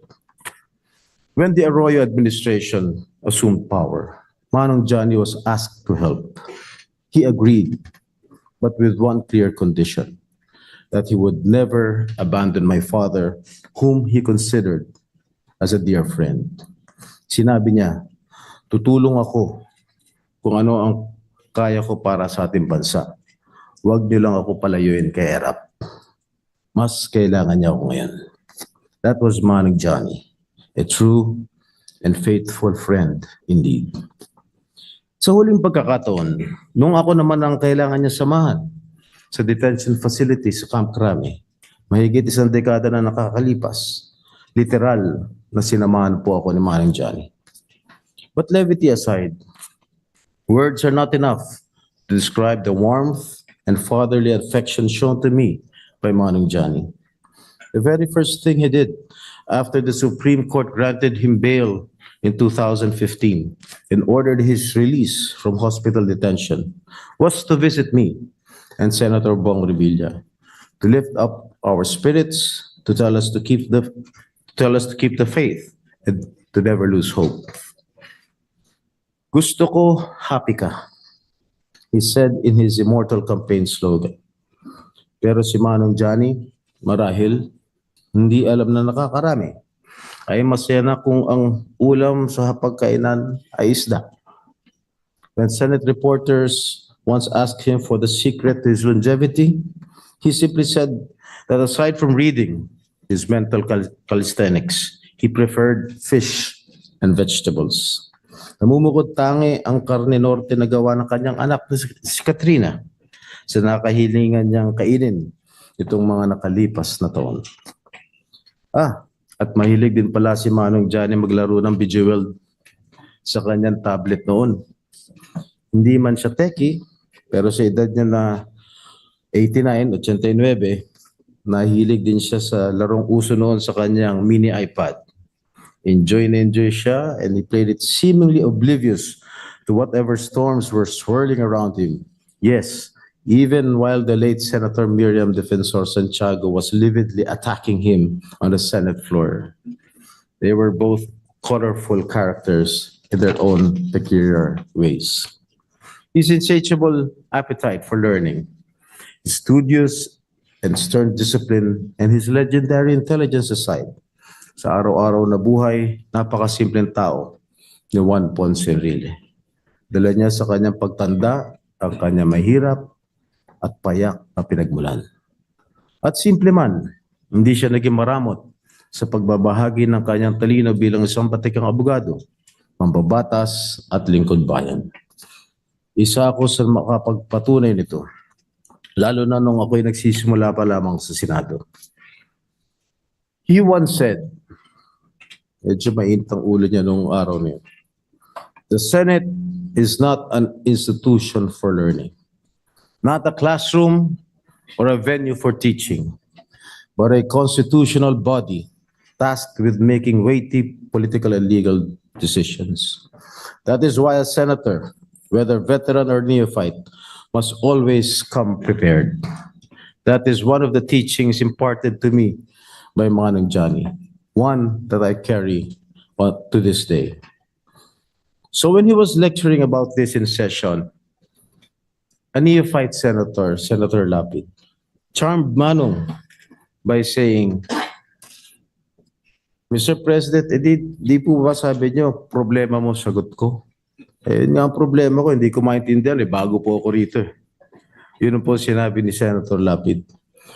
H: When the Arroyo administration assumed power, Manong Johnny was asked to help. He agreed, but with one clear condition, that he would never abandon my father, whom he considered as a dear friend. Sinabi niya, tutulong ako kung ano ang kaya ko para sa ating bansa. Huwag niyo lang ako palayuin kay Erap. Mas kailangan niya ako ngayon. That was Manong Johnny, a true and faithful friend indeed. Sa huling pagkakataon, nung ako naman ang kailangan niya samahan sa detention facility sa Camp Crame, mahigit isang dekada na nakakalipas, literal na sinamahan po ako ni Manong Johnny. But levity aside, words are not enough to describe the warmth and fatherly affection shown to me by Manong Johnny. The very first thing he did after the Supreme Court granted him bail in 2015 and ordered his release from hospital detention was to visit me and Senator Bong Revilla to lift up our spirits, to tell us to keep the faith and to never lose hope. Gusto ko happy ka, he said in his immortal campaign slogan. Pero si Manong Johnny, marahil, hindi alam na nakakarami. Ay masaya na kung ang ulam sa hapagkainan ay isda. When Senate reporters once asked him for the secret to his longevity, he simply said that aside from reading his mental calisthenics, he preferred fish and vegetables. Namumukod tangi ang karne norte na gawa ng kanyang anak na si Katrina sa nakahilingan niyang kainin itong mga nakalipas na taon. At mahilig din pala si Manong Johnny maglaro ng Bejeweled sa kanyang tablet noon. Hindi man siya techie, pero sa edad niya na 89, 89, nahilig din siya sa larong uso noon sa kanyang mini iPad. Enjoy na enjoy siya, and he played it seemingly oblivious to whatever storms were swirling around him. Yes, even while the late Senator Miriam Defensor Santiago was lividly attacking him on the Senate floor. They were both colorful characters in their own peculiar ways. His insatiable appetite for learning, his studious and stern discipline, and his legendary intelligence aside, sa araw-araw na buhay, napakasimpleng tao ni Juan Ponce Enrile. Dala niya sa kanyang pagtanda ang kanyang mahirap at payak na pinagmulan. At simple man, hindi siya naging maramot sa pagbabahagi ng kanyang talino bilang isang batikang abogado, mambabatas at lingkod bayan. Isa ako sa makapagpatunay nito, lalo na nung ako'y nagsisimula pa lamang sa Senado. He once said, medyo mainit ang ulo niya nung araw niya, the Senate is not an institution for learning, not a classroom or a venue for teaching, but a constitutional body tasked with making weighty political and legal decisions. That is why a senator, whether veteran or neophyte, must always come prepared. That is one of the teachings imparted to me by Manong Johnny, one that I carry to this day. So when he was lecturing about this in session, a neophyte senator, Senator Lapid, charmed Manong by saying, Mr. President, di po ba sabi niyo, problema mo, sagot ko? Eh, nga ang problema ko, hindi ko maintindihan, bago po ako rito. Yun po sinabi ni Senator Lapid.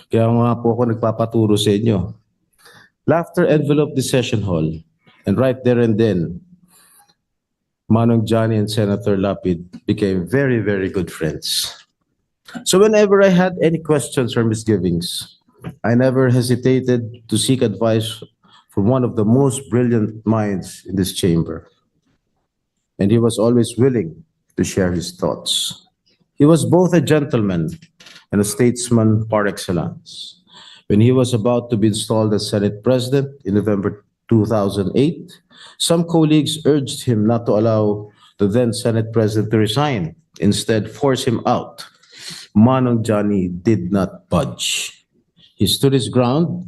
H: Kaya nga po ako nagpapaturo sa inyo. Laughter enveloped the session hall, and right there and then, Manong Johnny and Senator Lapid became very, very good friends. So whenever I had any questions or misgivings, I never hesitated to seek advice from one of the most brilliant minds in this chamber. And he was always willing to share his thoughts. He was both a gentleman and a statesman par excellence. When he was about to be installed as Senate President in November 2008, some colleagues urged him not to allow the then Senate President to resign, instead force him out. Manong Johnny did not budge. He stood his ground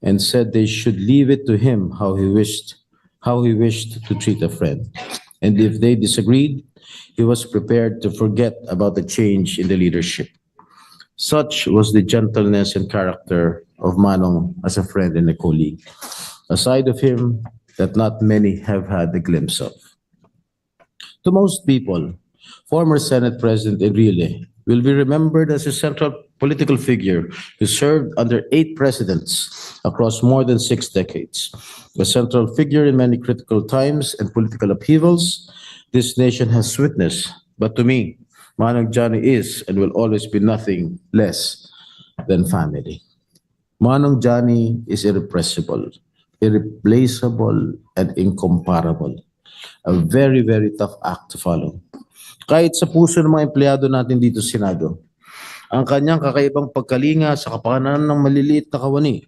H: and said they should leave it to him how he wished to treat a friend. And if they disagreed, he was prepared to forget about the change in the leadership. Such was the gentleness and character of Manong as a friend and a colleague, a side of him that not many have had a glimpse of. To most people, former Senate President Enrile will be remembered as a central political figure who served under 8 presidents across more than 6 decades. A central figure in many critical times and political upheavals this nation has witnessed. But to me, Manong Johnny is and will always be nothing less than family. Manong Johnny is irrepressible, irreplaceable, and incomparable. A very, very tough act to follow. Kahit sa puso ng mga empleyado natin dito sa Senado, ang kanyang kakaibang pagkalinga sa kapakanan ng maliliit na kawani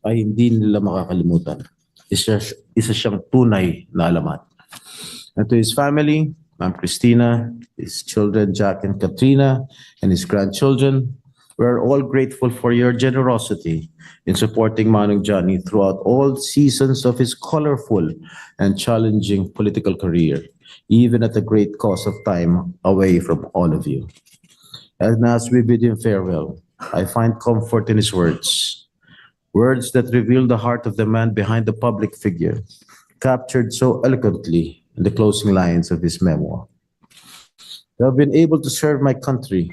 H: ay hindi nila makakalimutan. Isa siyang tunay na alamat. And to his family, Ma'am Christina, his children Jack and Katrina, and his grandchildren, we are all grateful for your generosity in supporting Manong Johnny throughout all seasons of his colorful and challenging political career, even at the great cost of time away from all of you. And as we bid him farewell, I find comfort in his words, words that reveal the heart of the man behind the public figure, captured so eloquently in the closing lines of his memoir. I have been able to serve my country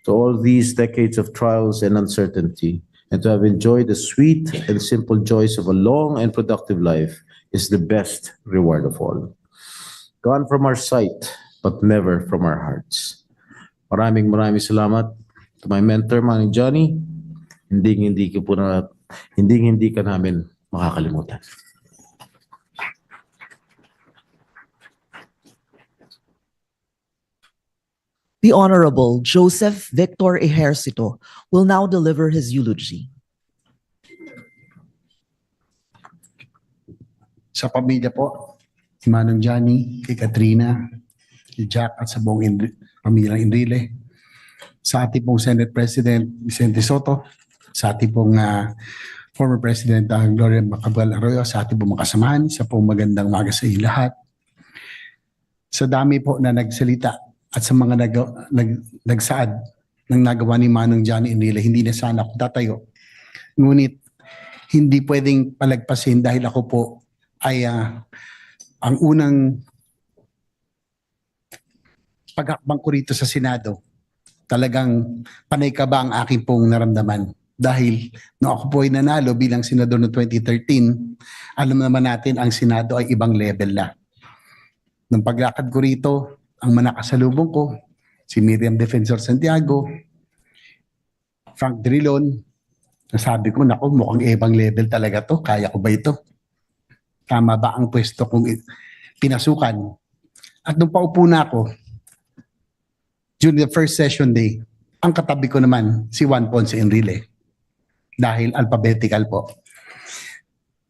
H: to all these decades of trials and uncertainty, and to have enjoyed the sweet and simple joys of a long and productive life is the best reward of all. Gone from our sight, but never from our hearts. Maraming salamat to my mentor, Manong Johnny. Hindi ka namin makakalimutan.
B: The Honorable Joseph Victor Ejercito will now deliver his eulogy.
I: Sa pamilya po, si Manong Johnny, kay Katrina, kay Jack at sa buong pamilyang Enrile, sa ating pong Senate President Vicente Soto, sa ating pong former President Gloria Macapagal Arroyo, sa ating pong mga kasamahan, sa pong magandang umaga sa inyo lahat. Sa dami po na nagsalita at sa mga nagsaad ng nagawa ni Manong Johnny Enrile, hindi na sana ako tatayo. Ngunit hindi pwedeng palagpasin dahil ako po ay ang unang paghakbang ko rito sa Senado. Talagang panay ka ba ang aking pong naramdaman? Dahil no ako po ay nanalo bilang senador noong 2013, alam naman natin ang Senado ay ibang level na. Nung paglakad ko rito, ang manakasalubong ko, si Miriam Defensor Santiago, Frank Drilon, nasabi ko, naku, mukhang ibang level talaga to, kaya ko ba ito? Tama ba ang pwesto kong pinasukan? At nung paupo na ako, during the first session day, ang katabi ko naman si Juan Ponce Enrile. Dahil alphabetical po.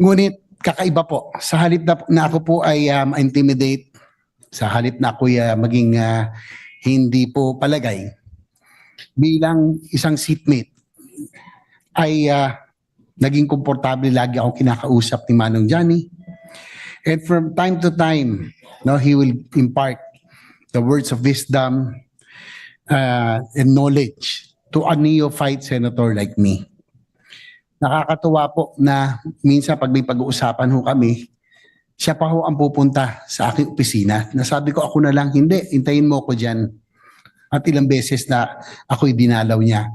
I: Ngunit kakaiba po, sa halip na ako po ay intimidate, sa halip na ako maging hindi po palagay, bilang isang seatmate, ay naging komportable lagi akong kinakausap ni Manong Johnny. And from time to time, no, he will impart the words of wisdom and knowledge to a neophyte senator like me. Nakakatuwa po na minsan pag may pag-uusapan ho kami, siya pa ho ang pupunta sa aking opisina. Nasabi ko, ako na lang, hindi, hintayin mo ako dyan. At ilang beses na ako'y dinalaw niya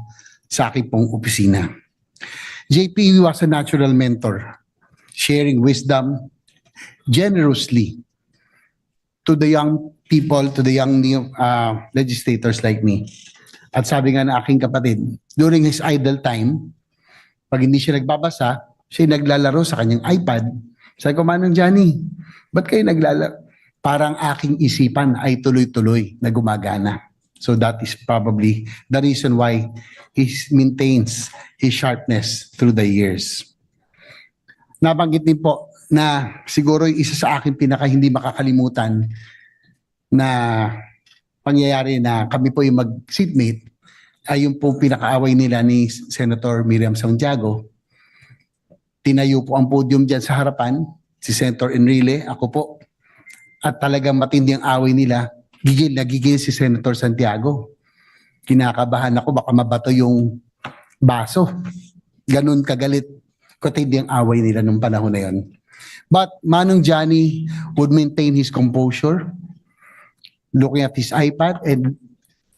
I: sa aking pong opisina. JP was a natural mentor, sharing wisdom generously to the young people, to the young legislators like me. At sabi nga na aking kapatid, during his idle time, pag hindi siya nagbabasa, siya naglalaro sa kanyang iPad. Sabi ko, Manong Johnny, ba't kayo naglalaro? Parang aking isipan ay tuloy-tuloy na gumagana. So that is probably the reason why he maintains his sharpness through the years. Nabanggit din po na siguro isa sa akin pinaka hindi makakalimutan na pangyayari na kami po yung mag-seatmate ay yung po pinakaaway nila ni Senator Miriam Santiago. Tinayo po ang podium dyan sa harapan, si Senator Enrile, ako po. At talagang matindi ang away nila, gigil na gigil si Senator Santiago. Kinakabahan ako, baka mabato yung baso. Ganun kagalit, katindi ang away nila nung panahon na yun. But Manong Johnny would maintain his composure, looking at his iPad and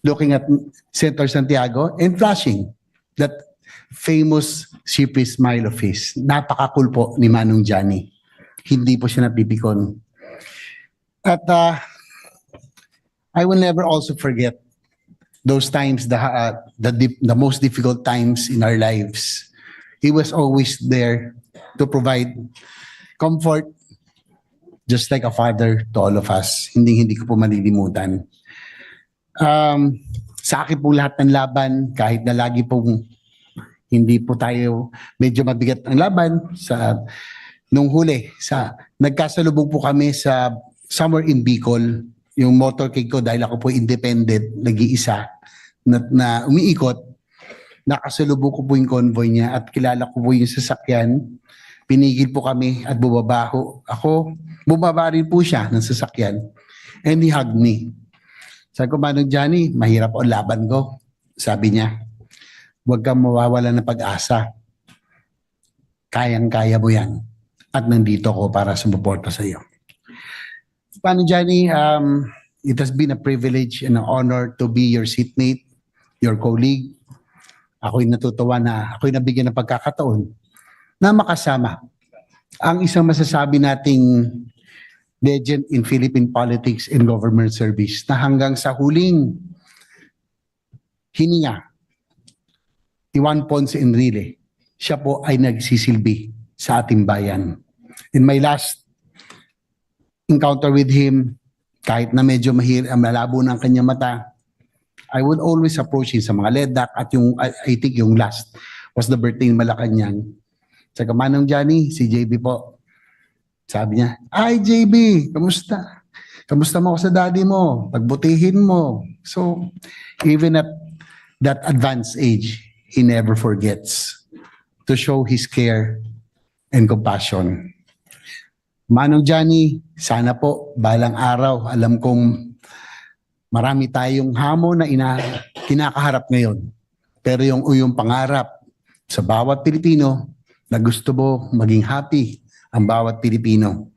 I: looking at Senator Santiago and flashing that famous sheepy smile of his. Napaka-cool po ni Manong Johnny. Hindi po siya napipikon. At I will never also forget those times, the most difficult times in our lives. He was always there to provide comfort, just like a father to all of us. Hindi ko po malilimutan. Sa akin po lahat ng laban, kahit na lagi pong hindi po tayo medyo mabigat ang laban, nung huli, nagkasalubong po kami sa somewhere in Bicol, yung motorcade ko dahil ako po independent, nag-iisa, na umiikot, nakasalubong ko po yung convoy niya at kilala ko po yung sasakyan. Pinigil po kami at bumaba rin po siya ng sasakyan and he hugged me. Sabi ko, Manong Johnny, mahirap ang laban ko. Sabi niya, huwag kang mawawala ng pag-asa. Kayang-kaya mo yan. At nandito ako para sumuporta sa iyo. Manong Johnny, it has been a privilege and an honor to be your seatmate, your colleague. Ako'y natutuwa na ako'y nabigyan ng pagkakataon na makasama ang isang masasabi nating legend in Philippine politics and government service na hanggang sa huling hininga ni Juan Ponce Enrile, siya po ay nagsisilbi sa ating bayan. In my last encounter with him, kahit na medyo malabo ng kanyang mata, I would always approach him sa mga ledak at yung, I think yung last was the birthday in Malacanang. Sabi ko, Manong Johnny, si JB po. Sabi niya, ay JB, kamusta? Kamusta mo ako sa daddy mo? Pagbutihin mo. So, even at that advanced age, he never forgets to show his care and compassion. Manong Johnny, sana po balang araw, alam kong marami tayong hamon na kinakaharap ngayon. Pero yung pangarap sa bawat Pilipino na gusto mo maging happy ang bawat Pilipino,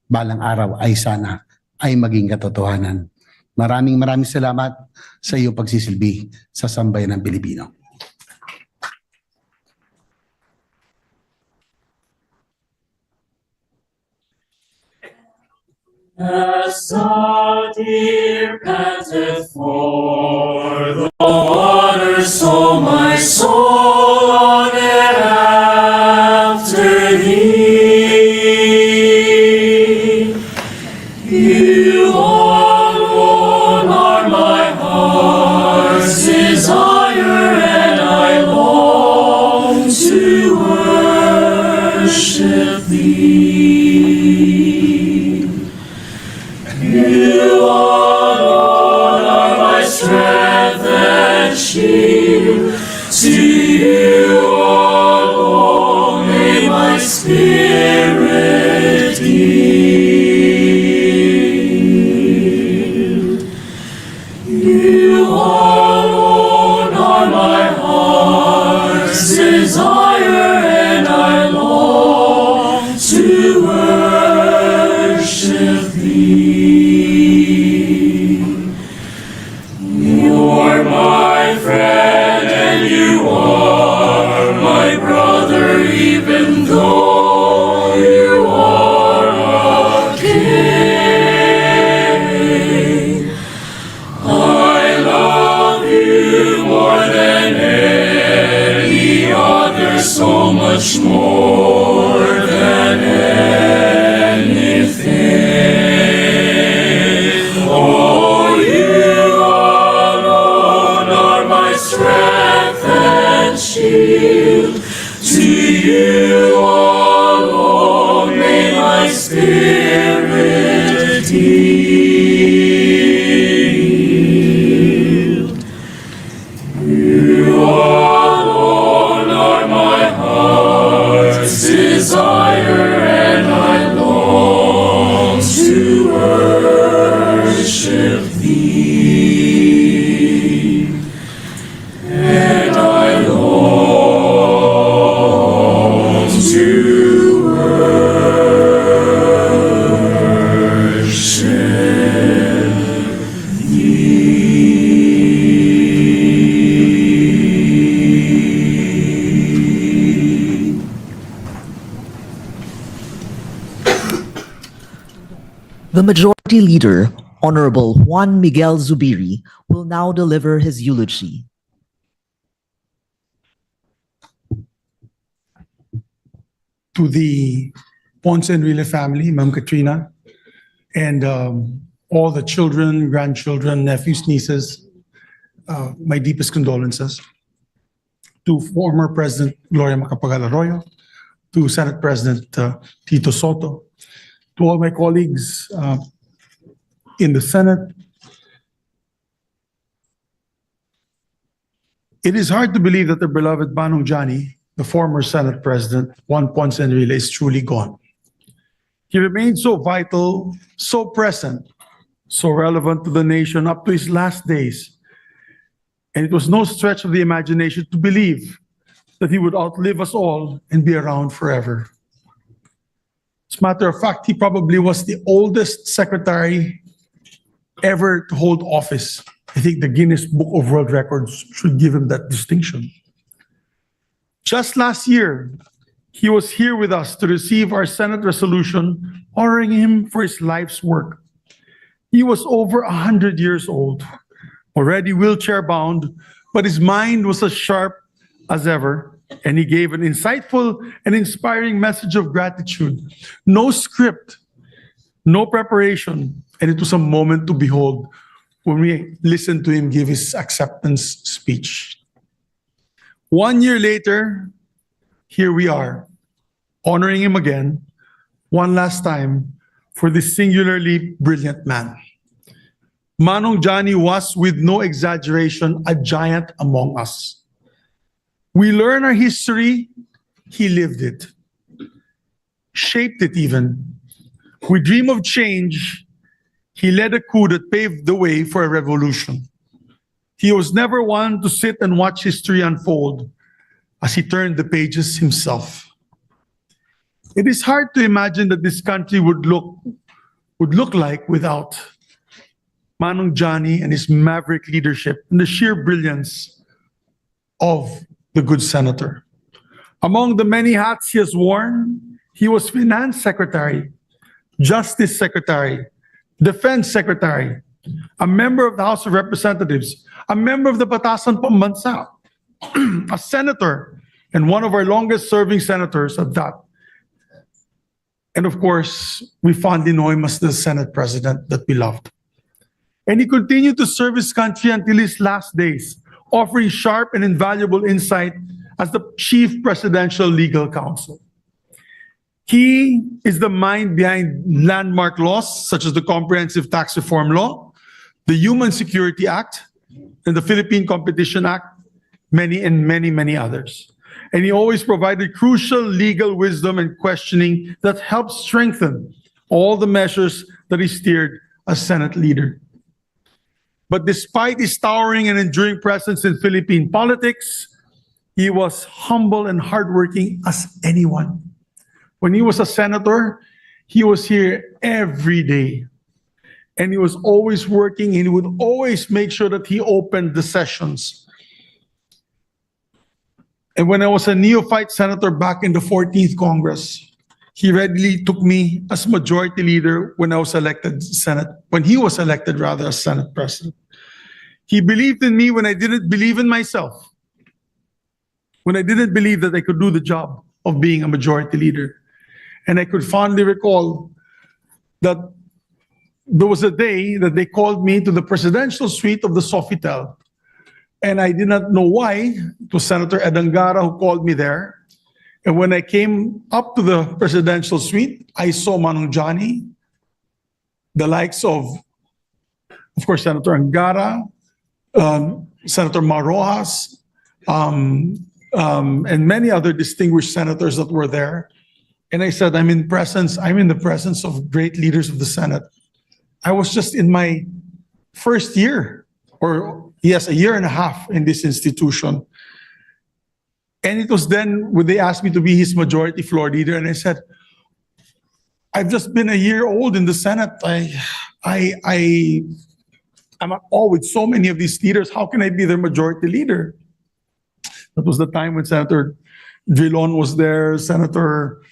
I: balang araw ay sana ay maging katotohanan. Maraming salamat sa iyong pagsisilbi sa sambayan ng Pilipino.
C: As the deer panteth for the water, so my soul longeth after thee. You alone are my heart's desire, and I long to worship thee. You alone are my strength and shield. To you alone may my spirit yield. You alone are my heart's desire, and I long to worship thee. You're my friend and you are my brother, even though you are a king. I love you more than any other, so much more than anything. Oh, you alone are my strength and shield. To you alone may my spirit yield. You alone are my heart's desire, and I long to worship thee. And I long to worship thee.
B: The Majority Leader, Honorable Juan Miguel Zubiri, will now deliver his eulogy.
J: To the Ponce Enrile family, Ma'am Katrina, and all the children, grandchildren, nephews, nieces, my deepest condolences. To former President Gloria Macapagal Arroyo, to Senate President Tito Soto, to all my colleagues in the Senate. It is hard to believe that the beloved Manong Johnny, the former Senate President, Juan Ponce Enrile, is truly gone. He remained so vital, so present, so relevant to the nation up to his last days. And it was no stretch of the imagination to believe that he would outlive us all and be around forever. As a matter of fact, he probably was the oldest secretary ever to hold office. I think the Guinness Book of World Records should give him that distinction. Just last year, he was here with us to receive our Senate resolution honoring him for his life's work. He was over 100 years old, already wheelchair bound, but his mind was as sharp as ever, And he gave an insightful and inspiring message of gratitude. No script, no preparation, and it was a moment to behold when we listened to him give his acceptance speech. 1 year later, here we are, honoring him again, one last time, for this singularly brilliant man. Manong Johnny was, with no exaggeration, a giant among us. We learn our history, he lived it, shaped it even. We dream of change, he led a coup that paved the way for a revolution. He was never one to sit and watch history unfold as he turned the pages himself. It is hard to imagine that this country would look like without Manong Johnny and his maverick leadership and the sheer brilliance of the good senator. Among the many hats he has worn, he was Finance Secretary, Justice Secretary, Defense Secretary, a member of the House of Representatives, a member of the Batasan Pambansa, a senator, and one of our longest serving senators at that. And of course, we fondly know him as the Senate President that we loved. And he continued to serve his country until his last days, offering sharp and invaluable insight as the Chief Presidential Legal Counsel. He is the mind behind landmark laws such as the Comprehensive Tax Reform Law, the Human Security Act, and the Philippine Competition Act, many others. And he always provided crucial legal wisdom and questioning that helped strengthen all the measures that he steered as Senate leader. But despite his towering and enduring presence in Philippine politics, he was humble and hardworking as anyone. When he was a senator, he was here every day. And he was always working, and he would always make sure that he opened the sessions. And when I was a neophyte senator back in the 14th Congress, he readily took me as majority leader when I was elected when he was elected rather as Senate President. He believed in me when I didn't believe in myself, when I didn't believe that I could do the job of being a majority leader. And I could fondly recall that there was a day that they called me to the presidential suite of the Sofitel. And I did not know why. It was Senator Ed Angara who called me there. And when I came up to the presidential suite, I saw Manong Johnny, the likes of course, Senator Angara, Senator Marojas, and many other distinguished senators that were there. And I said, I'm in the presence of great leaders of the Senate. I was just in my first year, or yes, a year and a half in this institution. And it was then when they asked me to be his majority floor leader, and I said, I've just been a year old in the Senate. I'm at all with so many of these leaders. How can I be their majority leader? That was the time when Senator Drilon was there, Senator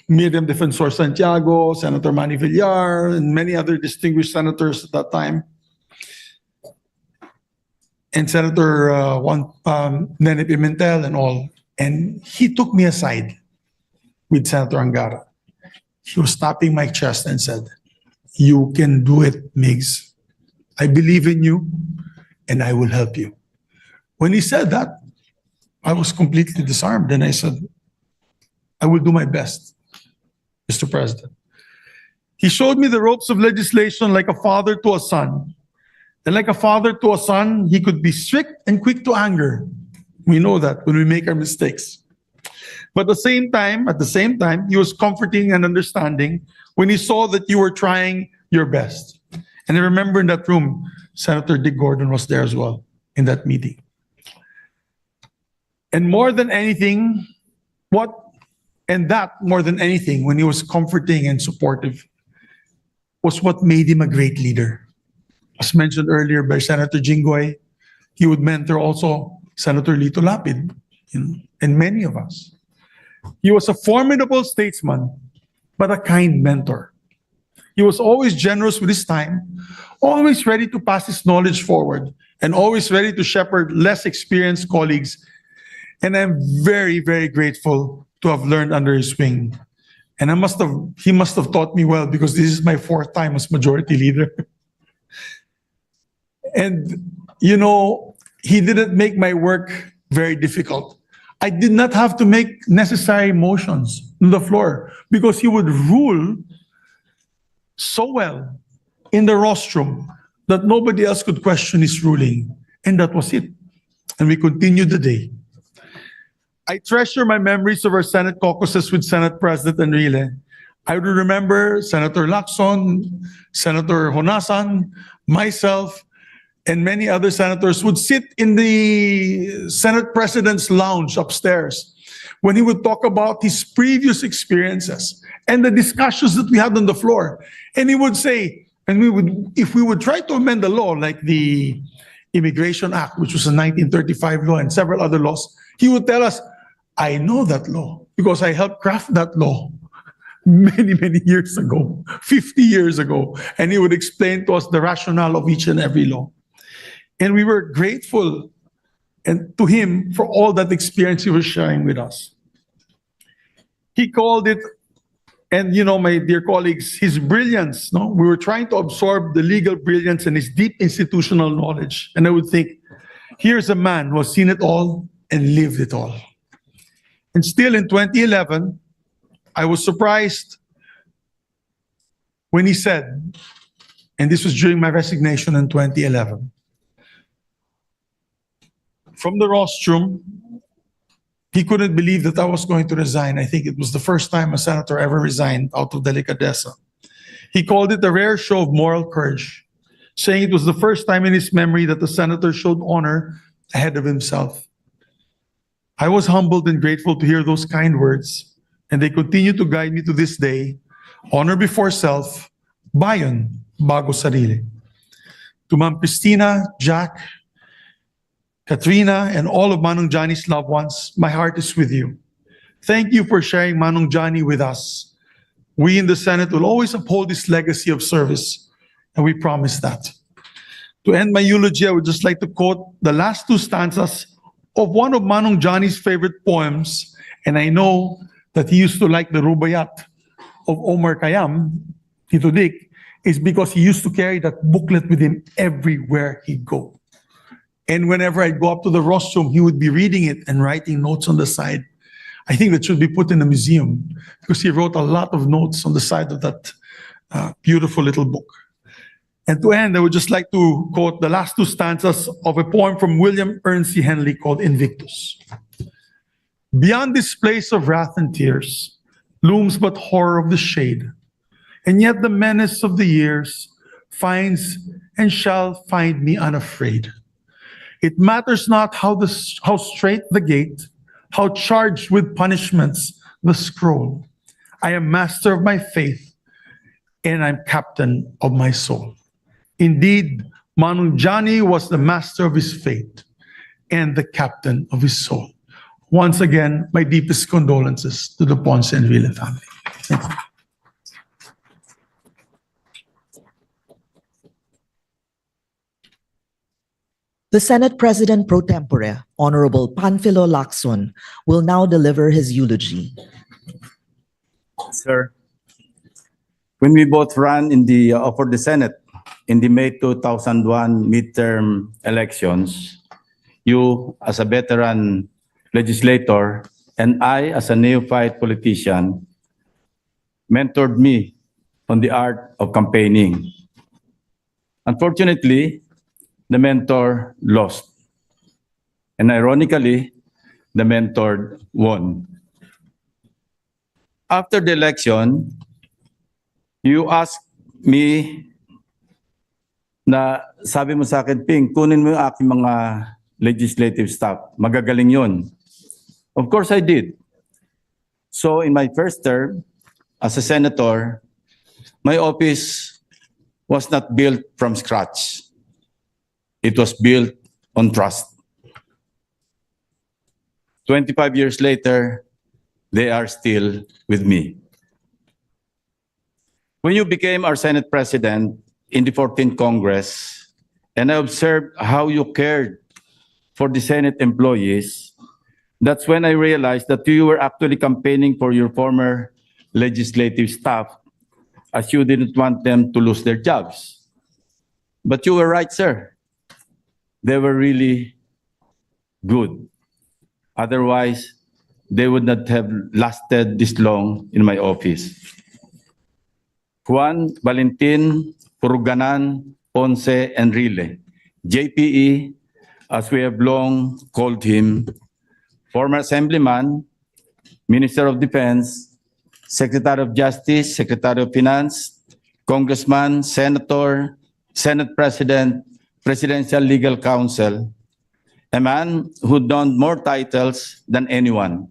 J: Miriam Defensor Santiago, Senator Manny Villar, and many other distinguished senators at that time. And Senator Nene Pimentel and all. And he took me aside with Senator Angara. He was tapping my chest and said, "You can do it, Migs. I believe in you and I will help you." When he said that, I was completely disarmed and I said, "I will do my best, Mr. President." He showed me the ropes of legislation like a father to a son. And like a father to a son, he could be strict and quick to anger. We know that when we make our mistakes. But at the same time, he was comforting and understanding when he saw that you were trying your best. And I remember in that room, Senator Dick Gordon was there as well in that meeting. And more than anything, more than anything, when he was comforting and supportive, was what made him a great leader. As mentioned earlier by Senator Jinggoy, he would mentor also Senator Lito Lapid, and many of us. He was a formidable statesman, but a kind mentor. He was always generous with his time, always ready to pass his knowledge forward, and always ready to shepherd less experienced colleagues. And I'm very, very grateful to have learned under his wing. And he must have taught me well because this is my fourth time as majority leader. And, you know, he didn't make my work very difficult. I did not have to make necessary motions on the floor because he would rule so well in the rostrum that nobody else could question his ruling. And that was it. And we continued the day. I treasure my memories of our Senate caucuses with Senate President Enrile. I would remember Senator Lacson, Senator Honasan, myself, and many other senators would sit in the Senate President's lounge upstairs when he would talk about his previous experiences and the discussions that we had on the floor. And he would say, if we would try to amend the law, like the Immigration Act, which was a 1935 law, and several other laws, he would tell us, I know that law because I helped craft that law many, many years ago, 50 years ago. And he would explain to us the rationale of each and every law. And we were grateful to him for all that experience he was sharing with us. He called it, and you know, my dear colleagues, his brilliance. No, we were trying to absorb the legal brilliance and his deep institutional knowledge. And I would think, here's a man who has seen it all and lived it all. And still in 2011, I was surprised when he said, and this was during my resignation in 2011, from the rostrum, he couldn't believe that I was going to resign. I think it was the first time a senator ever resigned out of delicadeza. He called it a rare show of moral courage, saying it was the first time in his memory that the senator showed honor ahead of himself. I was humbled and grateful to hear those kind words, and they continue to guide me to this day. Honor before self, bayon bago sarili. To Ma'am Christina, Jack, Katrina, and all of Manong Johnny's loved ones, my heart is with you. Thank you for sharing Manong Johnny with us. We in the Senate will always uphold this legacy of service, and we promise that. To end my eulogy, I would just like to quote the last two stanzas of one of Manong Johnny's favorite poems, and I know that he used to like the Rubaiyat of Omar Khayyam, Tito Dick, is because he used to carry that booklet with him everywhere he'd go. And whenever I'd go up to the rostrum, he would be reading it and writing notes on the side. I think that should be put in a museum because he wrote a lot of notes on the side of that beautiful little book. And to end, I would just like to quote the last two stanzas of a poem from William Ernest Henley called Invictus. Beyond this place of wrath and tears looms but horror of the shade, and yet the menace of the years finds and shall find me unafraid. It matters not how straight the gate, how charged with punishments the scroll. I am master of my faith, and I'm captain of my soul. Indeed, Manong Johnny was the master of his fate and the captain of his soul. Once again, my deepest condolences to the Ponce Enrile family. Thank you.
B: The Senate President pro tempore, Honorable Panfilo Lacson, will now deliver his eulogy.
D: Sir, when we both ran for the Senate in the May 2001 midterm elections, you as a veteran legislator and I as a neophyte politician mentored me on the art of campaigning. Unfortunately, the mentor lost. And ironically, the mentor won. After the election, you asked me na sabi mo sa akin, Ping, kunin mo yung aking mga legislative staff. Magagaling yun. Of course, I did. So in my first term as a senator, my office was not built from scratch. It was built on trust. 25 years later, they are still with me. When you became our Senate President in the 14th Congress, and I observed how you cared for the Senate employees, That's when I realized that you were actually campaigning for your former legislative staff, as you didn't want them to lose their jobs. But you were right, sir. They were really good. Otherwise, they would not have lasted this long in my office. Juan Valentin Puruganan Ponce Enrile, JPE, as we have long called him, former Assemblyman, Minister of Defense, Secretary of Justice, Secretary of Finance, Congressman, Senator, Senate President, Presidential Legal Counsel, a man who donned more titles than anyone,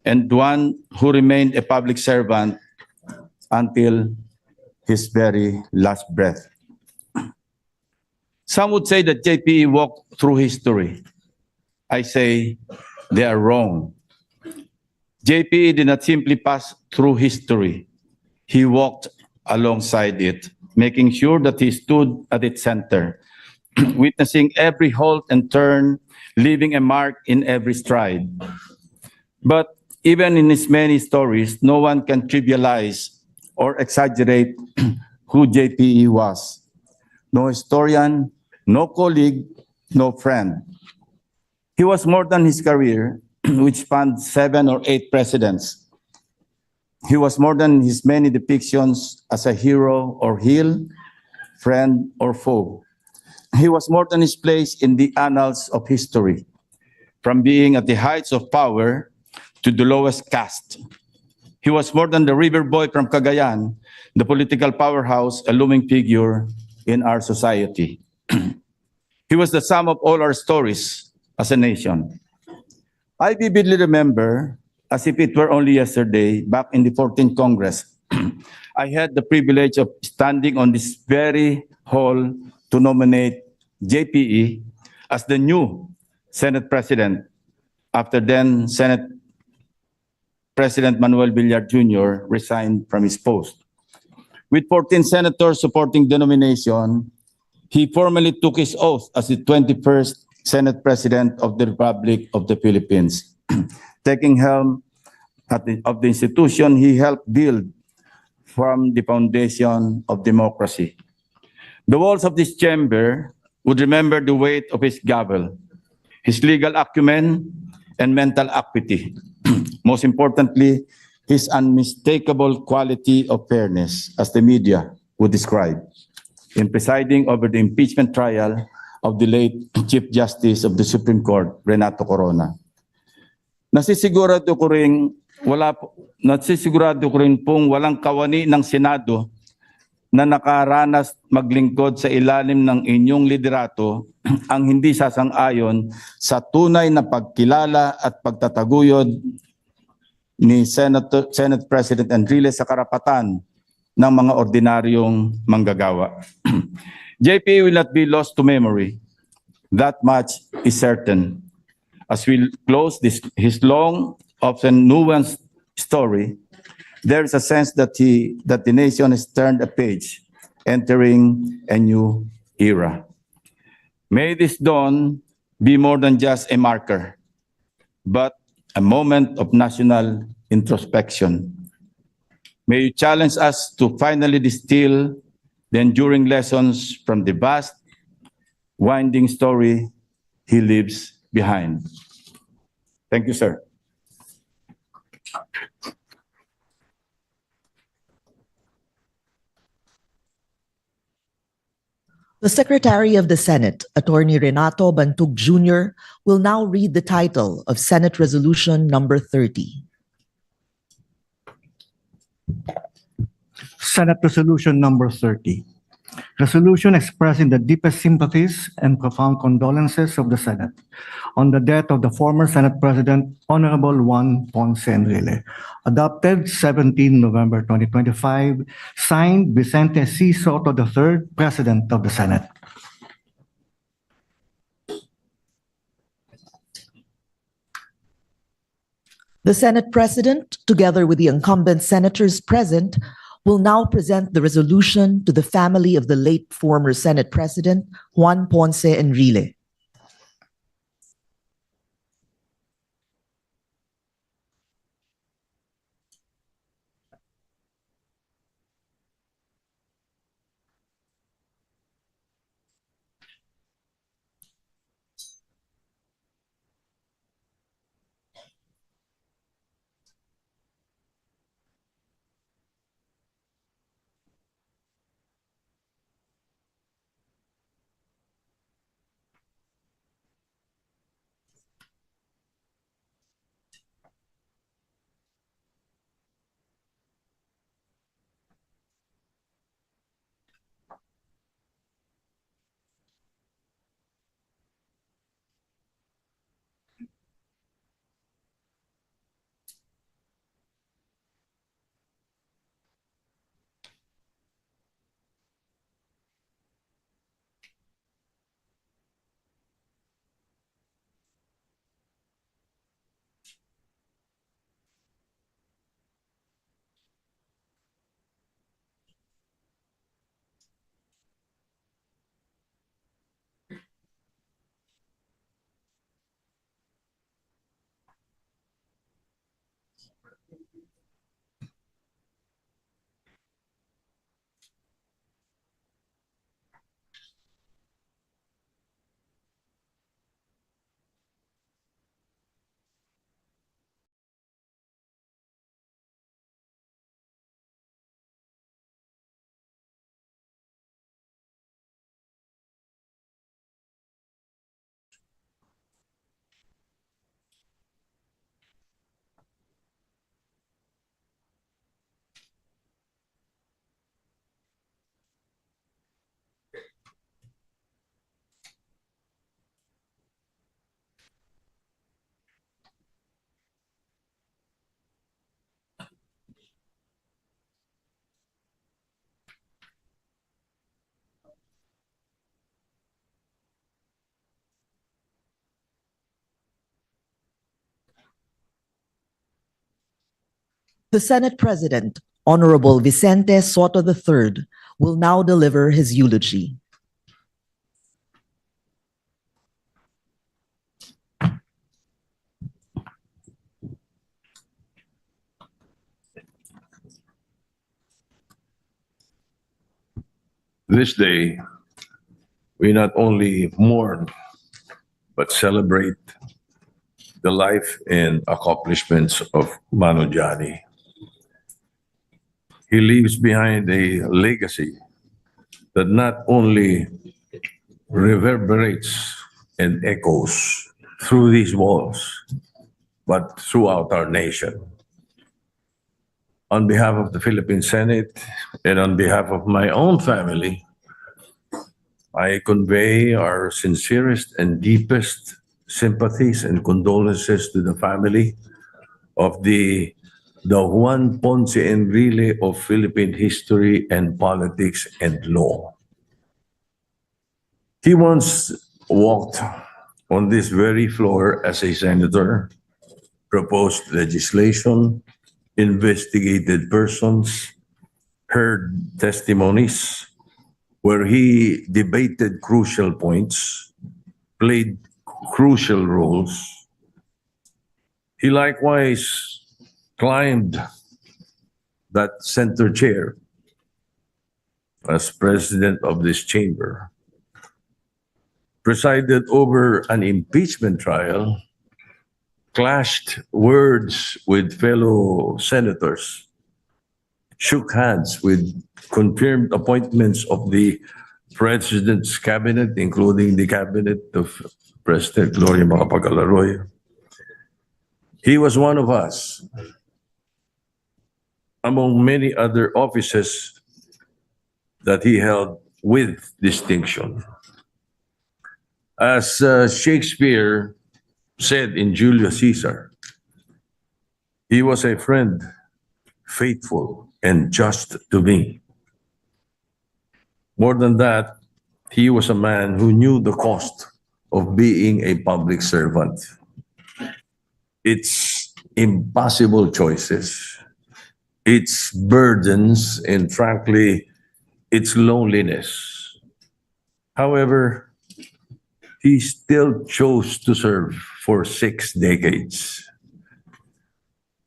D: and one who remained a public servant until his very last breath. Some would say that JPE walked through history. I say they are wrong. JPE did not simply pass through history. He walked alongside it, making sure that he stood at its center, witnessing every halt and turn, leaving a mark in every stride. But even in his many stories, no one can trivialize or exaggerate who JPE was. No historian, no colleague, no friend. He was more than his career, which spanned 7 or 8 presidents. He was more than his many depictions as a hero or heel, friend or foe. He was more than his place in the annals of history, from being at the heights of power to the lowest caste. He was more than the river boy from Cagayan, the political powerhouse, a looming figure in our society. He was the sum of all our stories as a nation. I vividly remember, as if it were only yesterday, back in the 14th Congress, I had the privilege of standing on this very hall to nominate JPE as the new Senate President after then Senate President Manuel Villar Jr. resigned from his post. With 14 senators supporting the nomination, he formally took his oath as the 21st Senate President of the Republic of the Philippines, taking helm of the institution he helped build from the foundation of democracy. The walls of this chamber would remember the weight of his gavel, his legal acumen, and mental acuity. Most importantly, his unmistakable quality of fairness, as the media would describe, in presiding over the impeachment trial of the late Chief Justice of the Supreme Court, Renato Corona. Nasisigurado ko rin pong walang kawani ng Senado na nakaranas maglingkod sa ilalim ng inyong liderato ang hindi sasang-ayon sa tunay na pagkilala at pagtataguyod ni Senate President Enrile sa karapatan ng mga ordinaryong manggagawa. JP will not be lost to memory. That much is certain. As we close his long, often nuanced story, there is a sense that the nation has turned a page, entering a new era. May this dawn be more than just a marker, but a moment of national introspection. May you challenge us to finally distill the enduring lessons from the vast, winding story he leaves behind. Thank you, sir.
B: The Secretary of the Senate, Attorney Renato Bantug Jr., will now read the title of Senate Resolution Number 30.
K: Senate Resolution Number 30. Resolution expressing the deepest sympathies and profound condolences of the Senate on the death of the former Senate President, Honorable Juan Ponce Enrile, adopted 17 November 2025, signed Vicente C. Soto III, President of the Senate.
B: The Senate President, together with the incumbent senators present, will now present the resolution to the family of the late former Senate President, Juan Ponce Enrile. The Senate President, Honorable Vicente Soto III, will now deliver his eulogy.
A: This day, we not only mourn, but celebrate the life and accomplishments of Mano Johnny. He leaves behind a legacy that not only reverberates and echoes through these walls, but throughout our nation. On behalf of the Philippine Senate and on behalf of my own family, I convey our sincerest and deepest sympathies and condolences to the family of the Juan Ponce Enrile of Philippine history and politics and law. He once walked on this very floor as a senator, proposed legislation, investigated persons, heard testimonies, where he debated crucial points, played crucial roles. He likewise climbed that center chair as president of this chamber, presided over an impeachment trial, clashed words with fellow senators, shook hands with confirmed appointments of the president's cabinet, including the cabinet of President Gloria Macapagal-Arroyo. He was one of us, among many other offices that he held with distinction. As Shakespeare said in Julius Caesar, he was a friend, faithful and just to me. More than that, he was a man who knew the cost of being a public servant. Its impossible choices, its burdens, and frankly, its loneliness. However, he still chose to serve for 6 decades.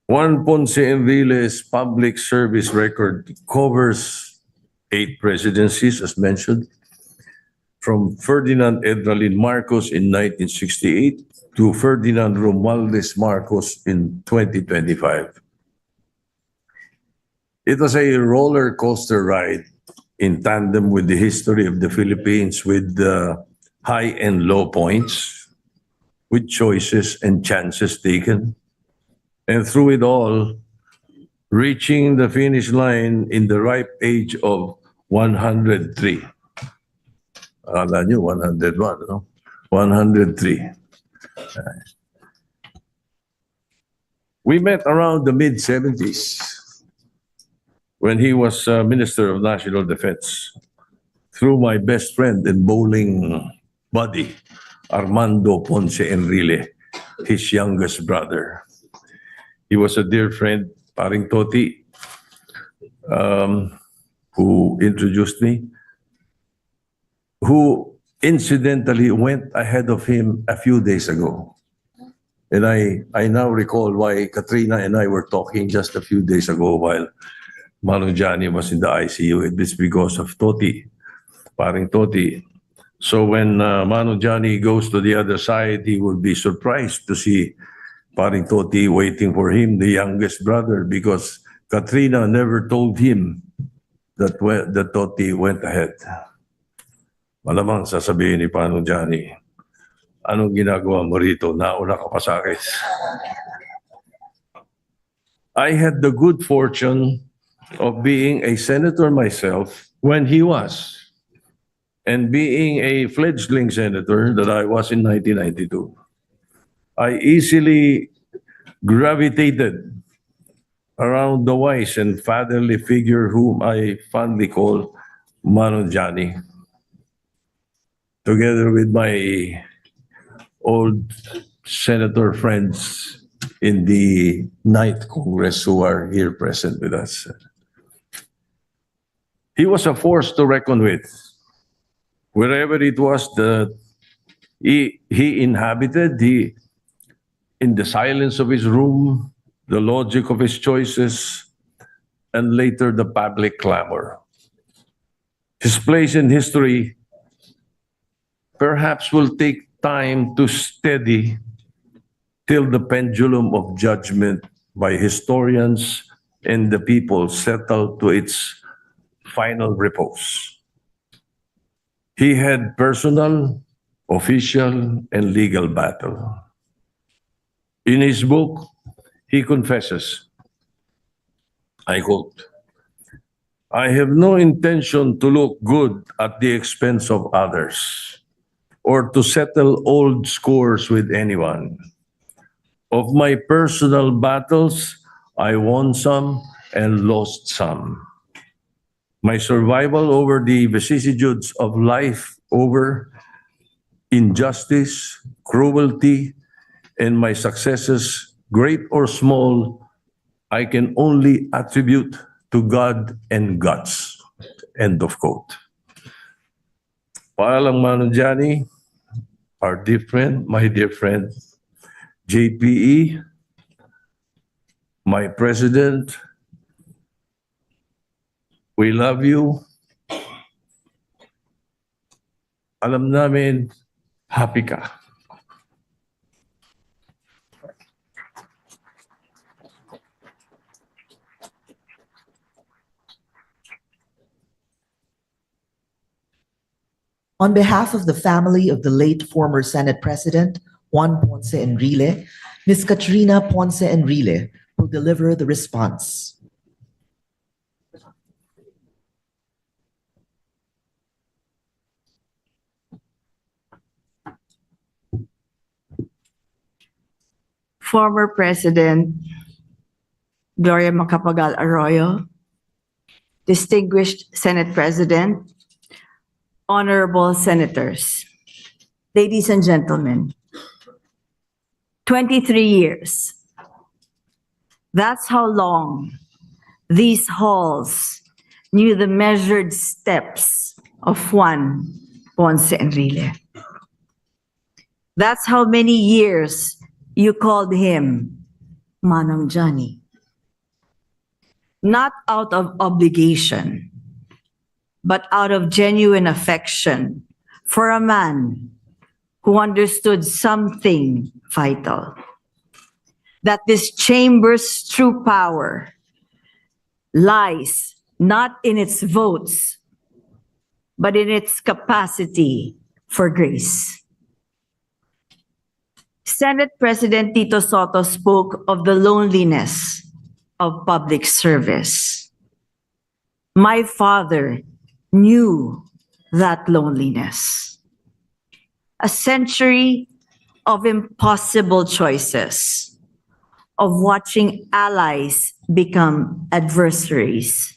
A: Juan Ponce Enrile's public service record covers 8 presidencies, as mentioned, from Ferdinand Edralin Marcos in 1968 to Ferdinand Romualdez Marcos in 2025. It was a roller coaster ride in tandem with the history of the Philippines, with high and low points, with choices and chances taken. And through it all, reaching the finish line in the ripe age of 103. Akala nyo, 101, no? 103. We met around the mid-70s when he was Minister of National Defense through my best friend and bowling buddy, Armando Ponce Enrile, his youngest brother. He was a dear friend, Paring Toti, who introduced me, who incidentally went ahead of him a few days ago. And I now recall why Katrina and I were talking just a few days ago while Manu Johnny was in the ICU. It is because of Toti, paring Toti. So when Manu Johnny goes to the other side, he will be surprised to see paring Toti waiting for him, the youngest brother, because Katrina never told him that Toti went ahead. Malamang sasabihin ni Manu Johnny, anong ginagawa mo rito? Nauna ka pa sa akin. I had the good fortune of being a senator myself when he was, and being a fledgling senator that I was in 1992. I easily gravitated around the wise and fatherly figure whom I fondly call Manu Johnny, together with my old senator friends in the 9th Congress who are here present with us. He was a force to reckon with. Wherever it was that he inhabited, in the silence of his room, the logic of his choices, and later the public clamor. His place in history perhaps will take time to steady till the pendulum of judgment by historians and the people settle to its final repose. He had personal, official, and legal battle. In his book, he confesses, I quote, "I have no intention to look good at the expense of others or to settle old scores with anyone. Of my personal battles, I won some and lost some. My survival over the vicissitudes of life, over injustice, cruelty, and my successes, great or small, I can only attribute to God and guts." End of quote. Paalang Manu Johnny, our dear friend, my dear friend, JPE, my president, we love you. Alam namin, happy ka.
B: On behalf of the family of the late former Senate President, Juan Ponce Enrile, Ms. Katrina Ponce Enrile will deliver the response.
L: Former President Gloria Macapagal Arroyo, distinguished Senate President, honorable senators, ladies and gentlemen, 23 years. That's how long these halls knew the measured steps of Juan Ponce Enrile. That's how many years you called him Manang Johnny. Not out of obligation, but out of genuine affection for a man who understood something vital. That this chamber's true power lies not in its votes, but in its capacity for grace. Senate President Tito Soto spoke of the loneliness of public service. My father knew that loneliness. A century of impossible choices, of watching allies become adversaries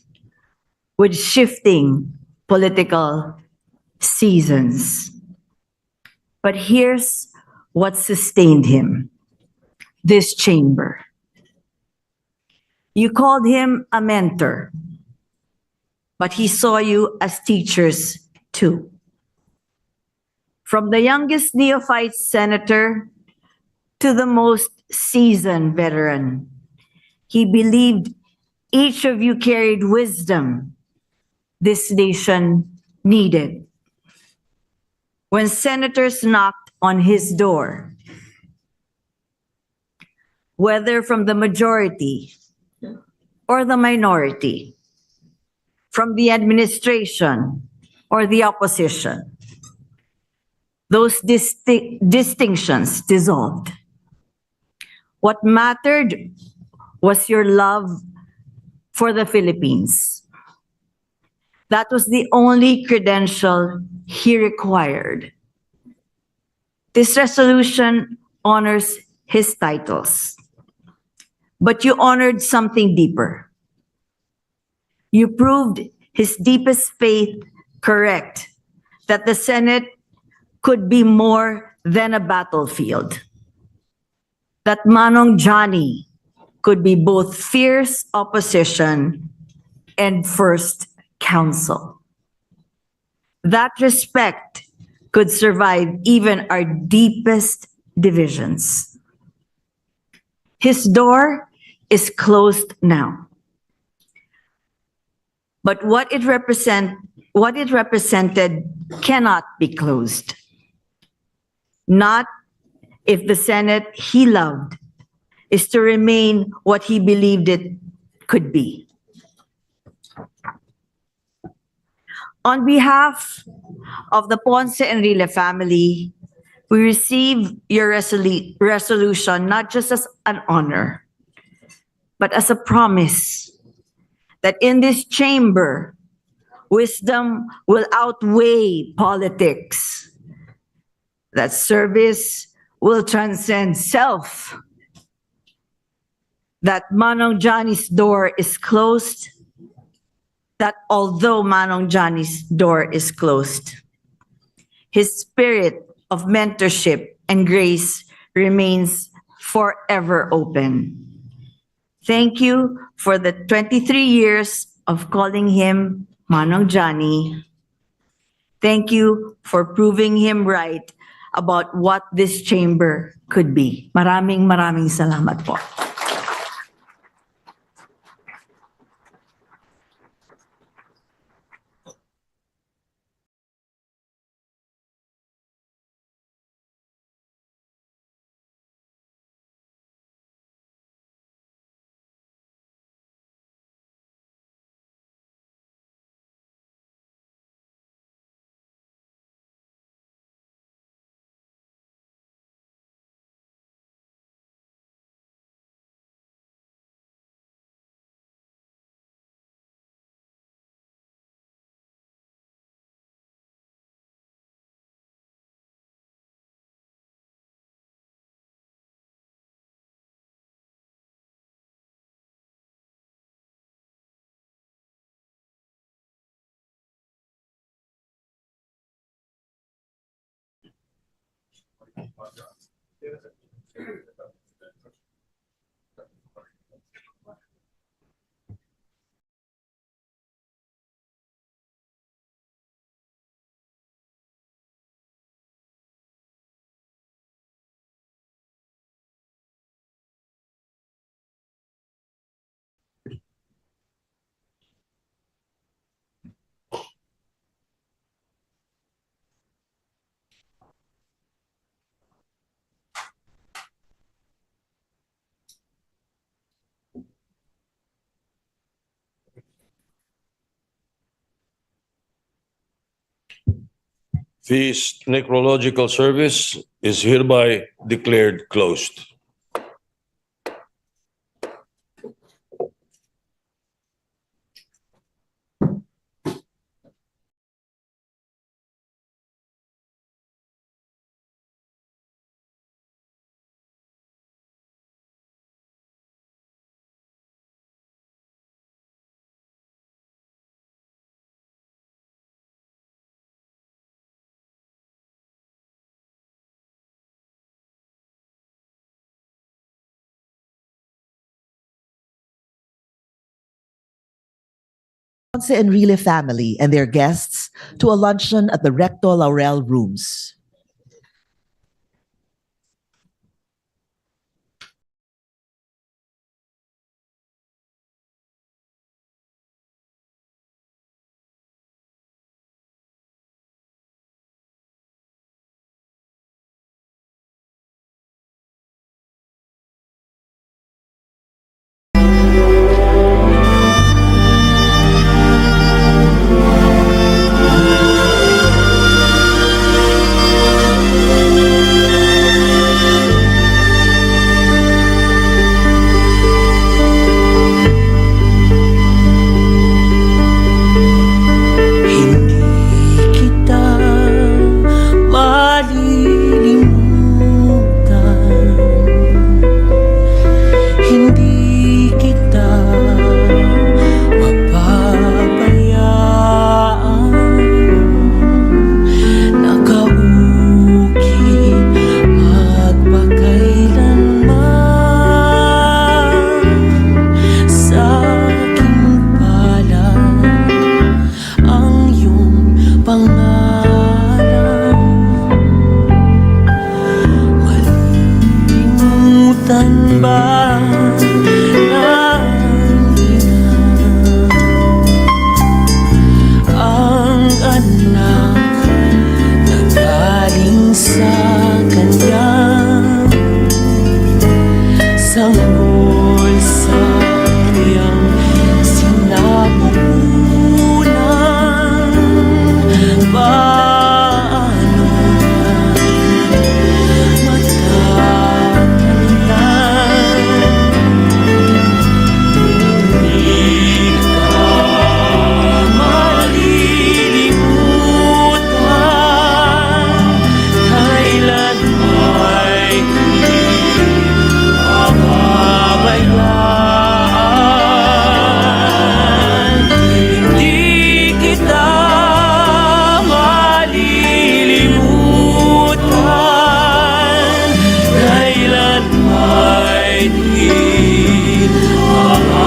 L: with shifting political seasons. But here's what sustained him: this chamber. You called him a mentor, but he saw you as teachers too. From the youngest neophyte senator to the most seasoned veteran, he believed each of you carried wisdom this nation needed. When senators knocked on his door, whether from the majority or the minority, from the administration or the opposition, those distinctions dissolved. What mattered was your love for the Philippines. That was the only credential he required. This resolution honors his titles, but you honored something deeper. You proved his deepest faith correct, that the Senate could be more than a battlefield, that Manong Johnny could be both fierce opposition and first counsel. That respect could survive even our deepest divisions. His door is closed now. But what it represented cannot be closed. Not if the Senate he loved is to remain what he believed it could be. On behalf of the Ponce Enrile family, we receive your resolution not just as an honor, but as a promise that in this chamber, wisdom will outweigh politics, that service will transcend self, that Manong Johnny's door is closed, that although Manong Johnny's door is closed, his spirit of mentorship and grace remains forever open. Thank you for the 23 years of calling him Manong Johnny. Thank you for proving him right about what this chamber could be. Maraming salamat po.
A: This necrological service is hereby declared closed.
B: Ponce Enrile family and their guests to a luncheon at the Recto Laurel Rooms.
C: Kalimutan ba ng ina ang anak na galing sa kanya? Sanggol sa iyang sinapupunan, paano matalitan? Hindi ka malilimutan, kailan ay hindi mababayaan. Hindi kita malilimutan, kailan ay di mababayaan.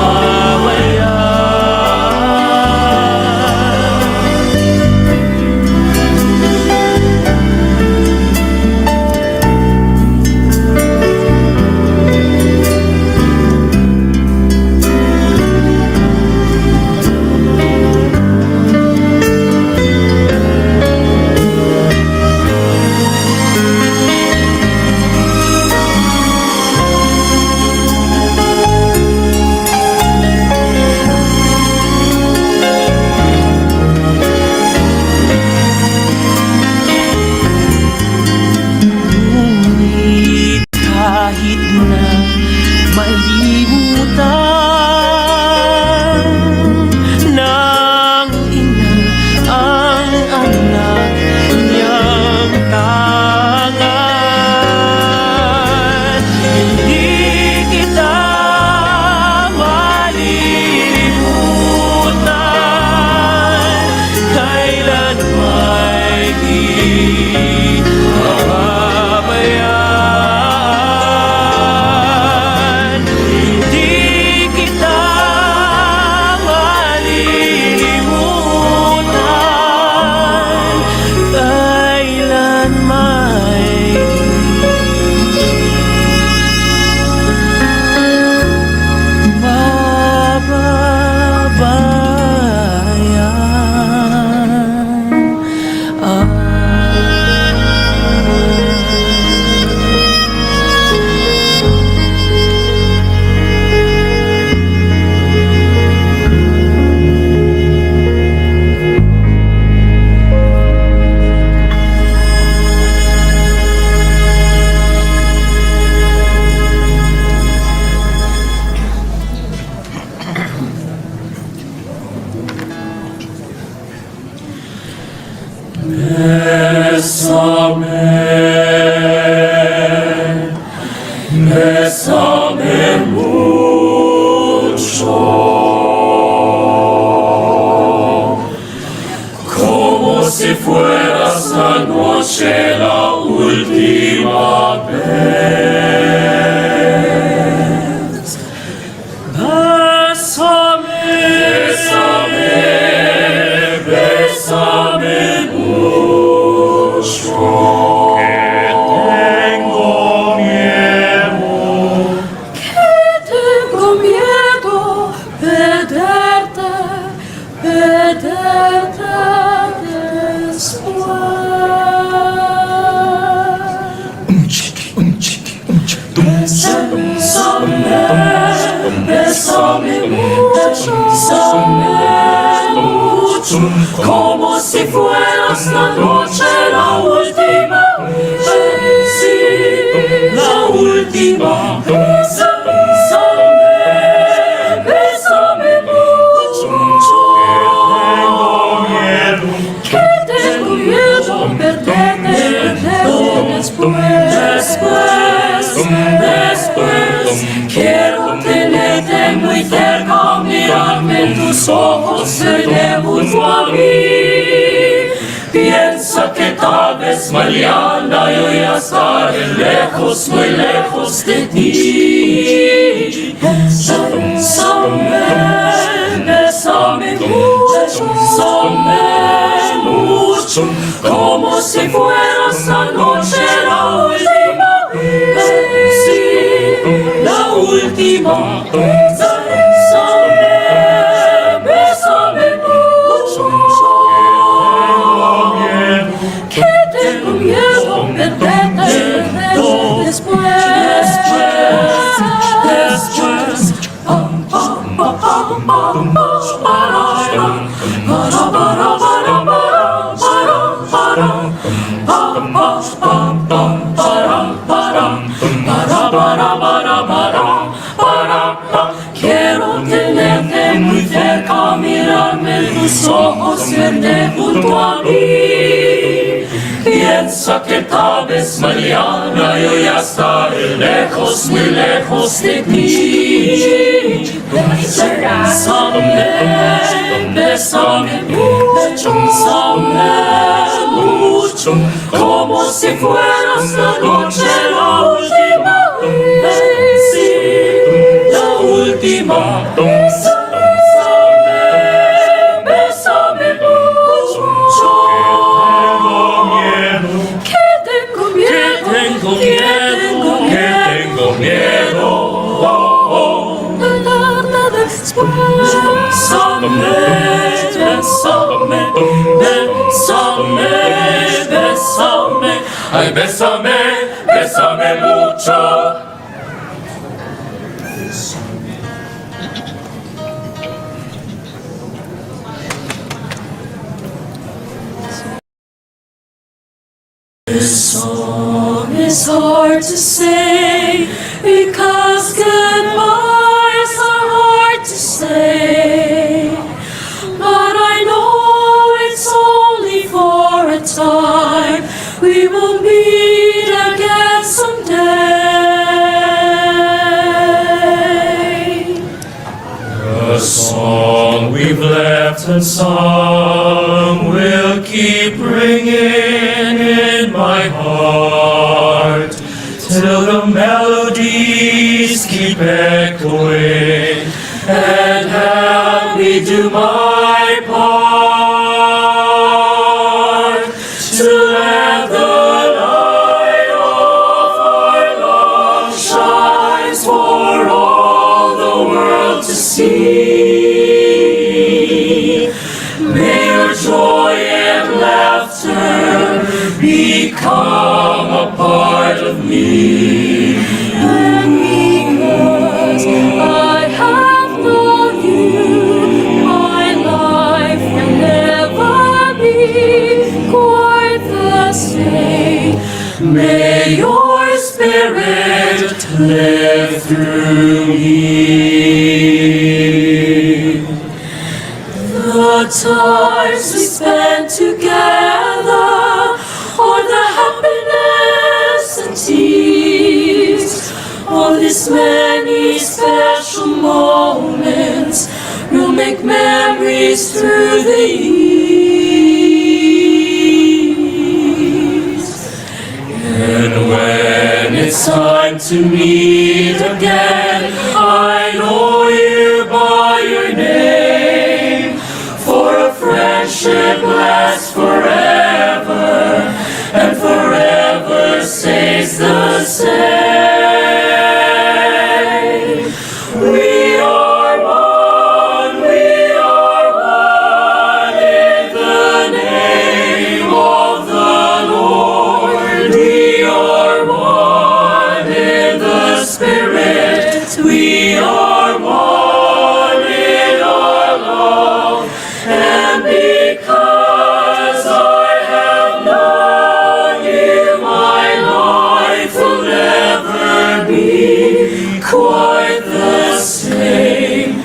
C: Ngunit kahit na malimutan ng ina ang anak niyang tangan, hindi kita malilimutan, kailan may di mababayaan. Hindi kita malilimutan, kailan may Bésame mucho, como si fueras anoche la última vez. Bésame, bésame mucho, que tengo miedo. Tengo miedo perderte Bésame mucho, como si fueras la noche la última vez, sí, la última. Bésame mucho, que tengo miedo perderte después, quiero tenerte muy cerca, mirarme en tus ojos, verte junto a mí. Piensa que tal vez mañana yo ya estaré lejos, muy lejos de ti. Bésame mucho, como si fueras la noche la última vez, sí. última. Bésame mucho. Que tengo miedo perderte después. Quiero tenerte muy cerca, mirarme en tus ojos, verte junto a mí. Piensa que tal vez mañana yo ya estaré lejos, muy lejos de ti. Bésame, bésame mucho, mucho, como si fueras la noche la última vez, sí, la última. Bésame mucho. Que tengo miedo, que tengo miedo. Bésame, bésame, bésame, bésame. Ay, bésame, bésame mucho. This song is hard to say because goodbyes are hard to say. But I know it's only for a time. We will meet again someday. The song we've left unsung will keep ringing in my heart till the melodies keep echoing and help me do my part to let the light of our love shine for all the world to see. May your joy and laughter become a part of me. And because I have known you, my life will never be quite the same. May your spirit live through me. The times we spent together, or the happiness and tears, of these many special moments, we'll make memories through the years. And when it's time to meet again, I know you by your name, for a friendship lasts forever, and forever stays the same. We are one in the name of the Lord. We are one in the Spirit. We are one in our love. And because I have known you, my life will never be quite the same.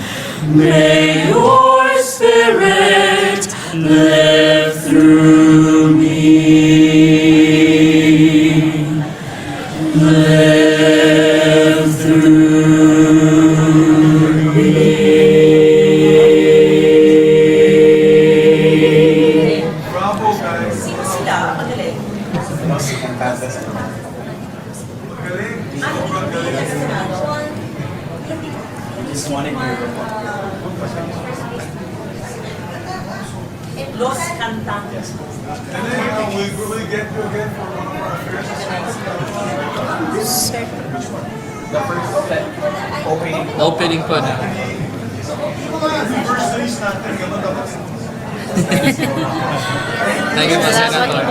C: May your spirit live through me. Live through me.
L: Los cantantes.
J: Will we get you again for one of our affairs?
L: Second.
M: Opening po na. Thank you po, Senator.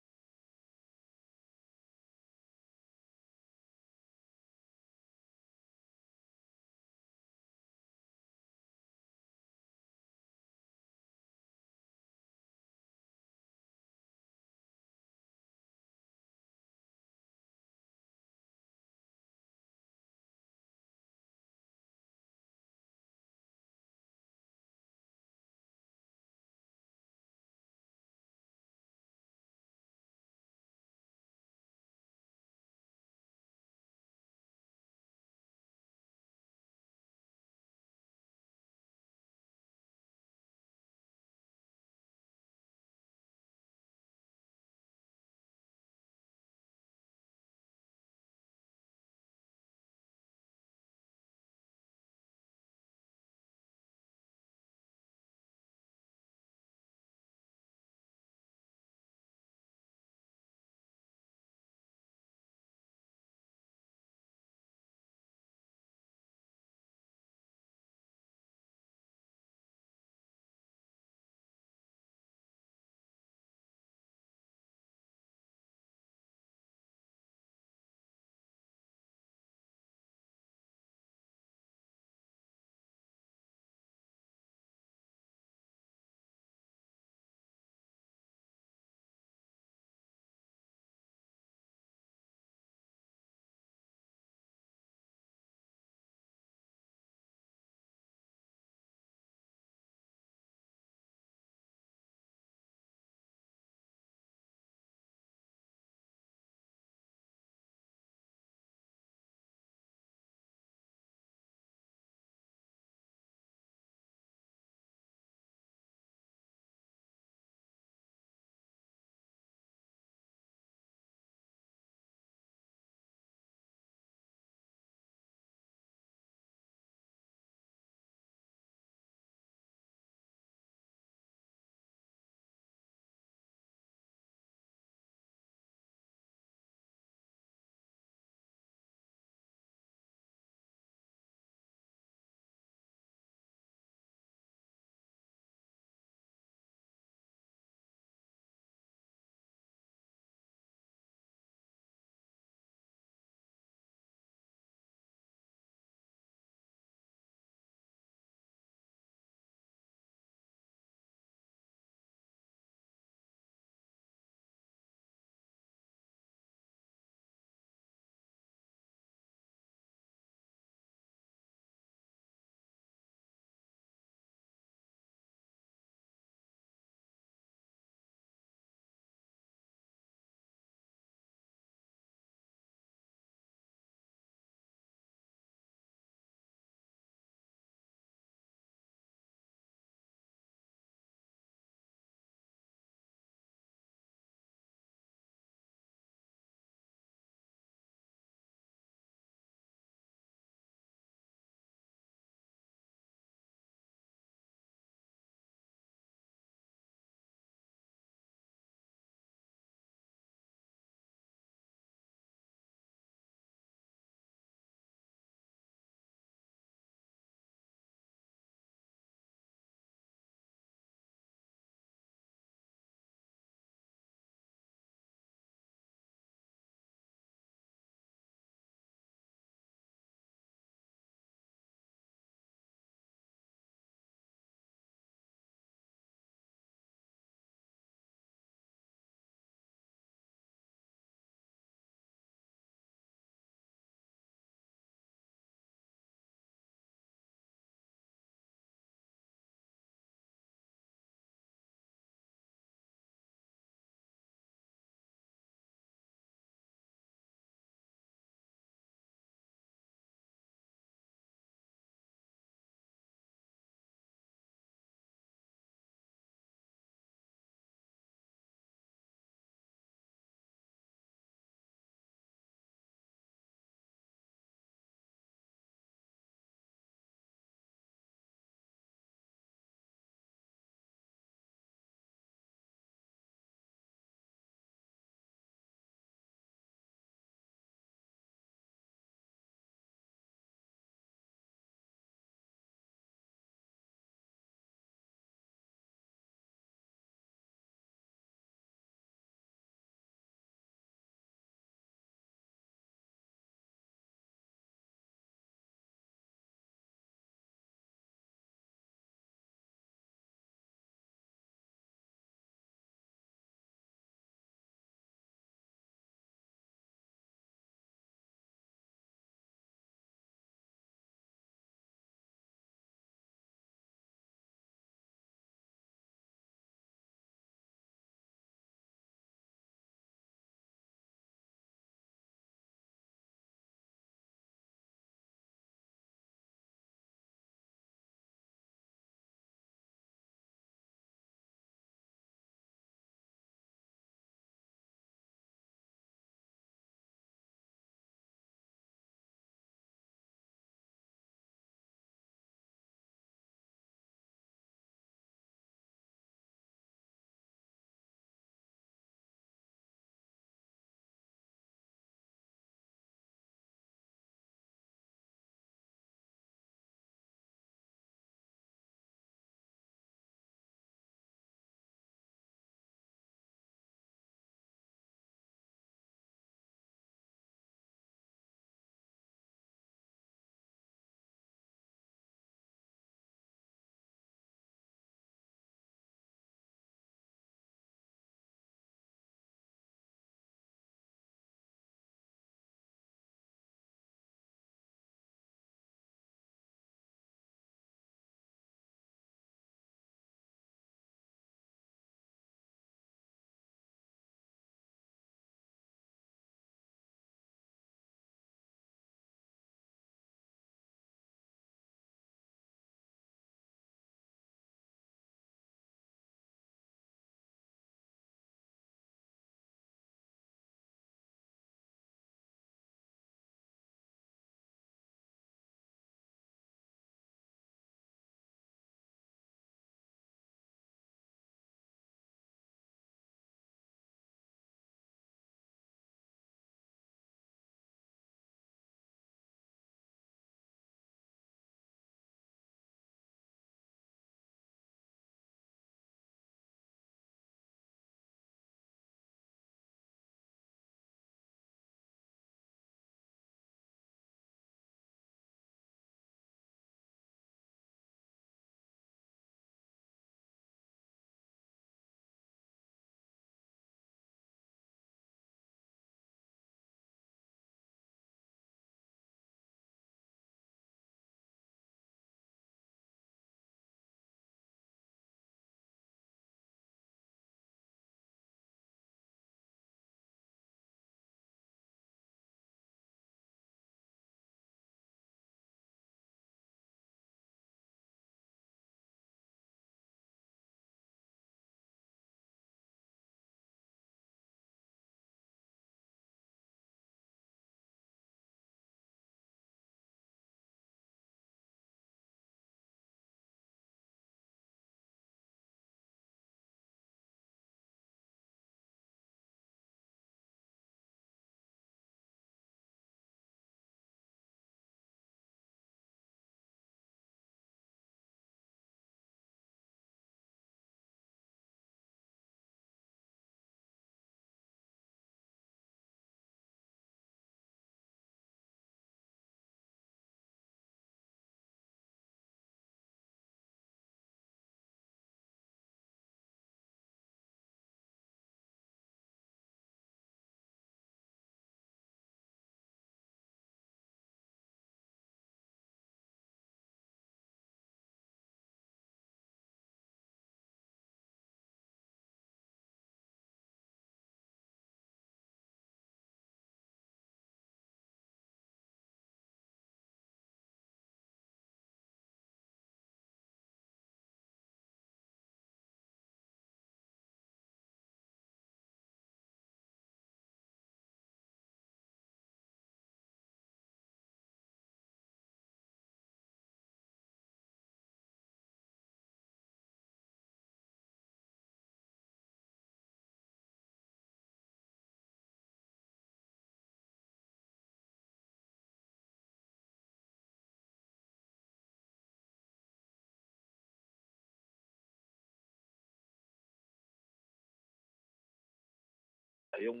N: yung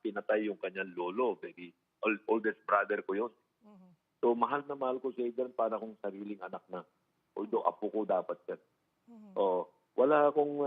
N: pinatay yung kanyang lolo, very oldest brother ko yun. So mahal na mahal ko siya dyan para kung sariling anak na. Although apo ko dapat yan. So, wala akong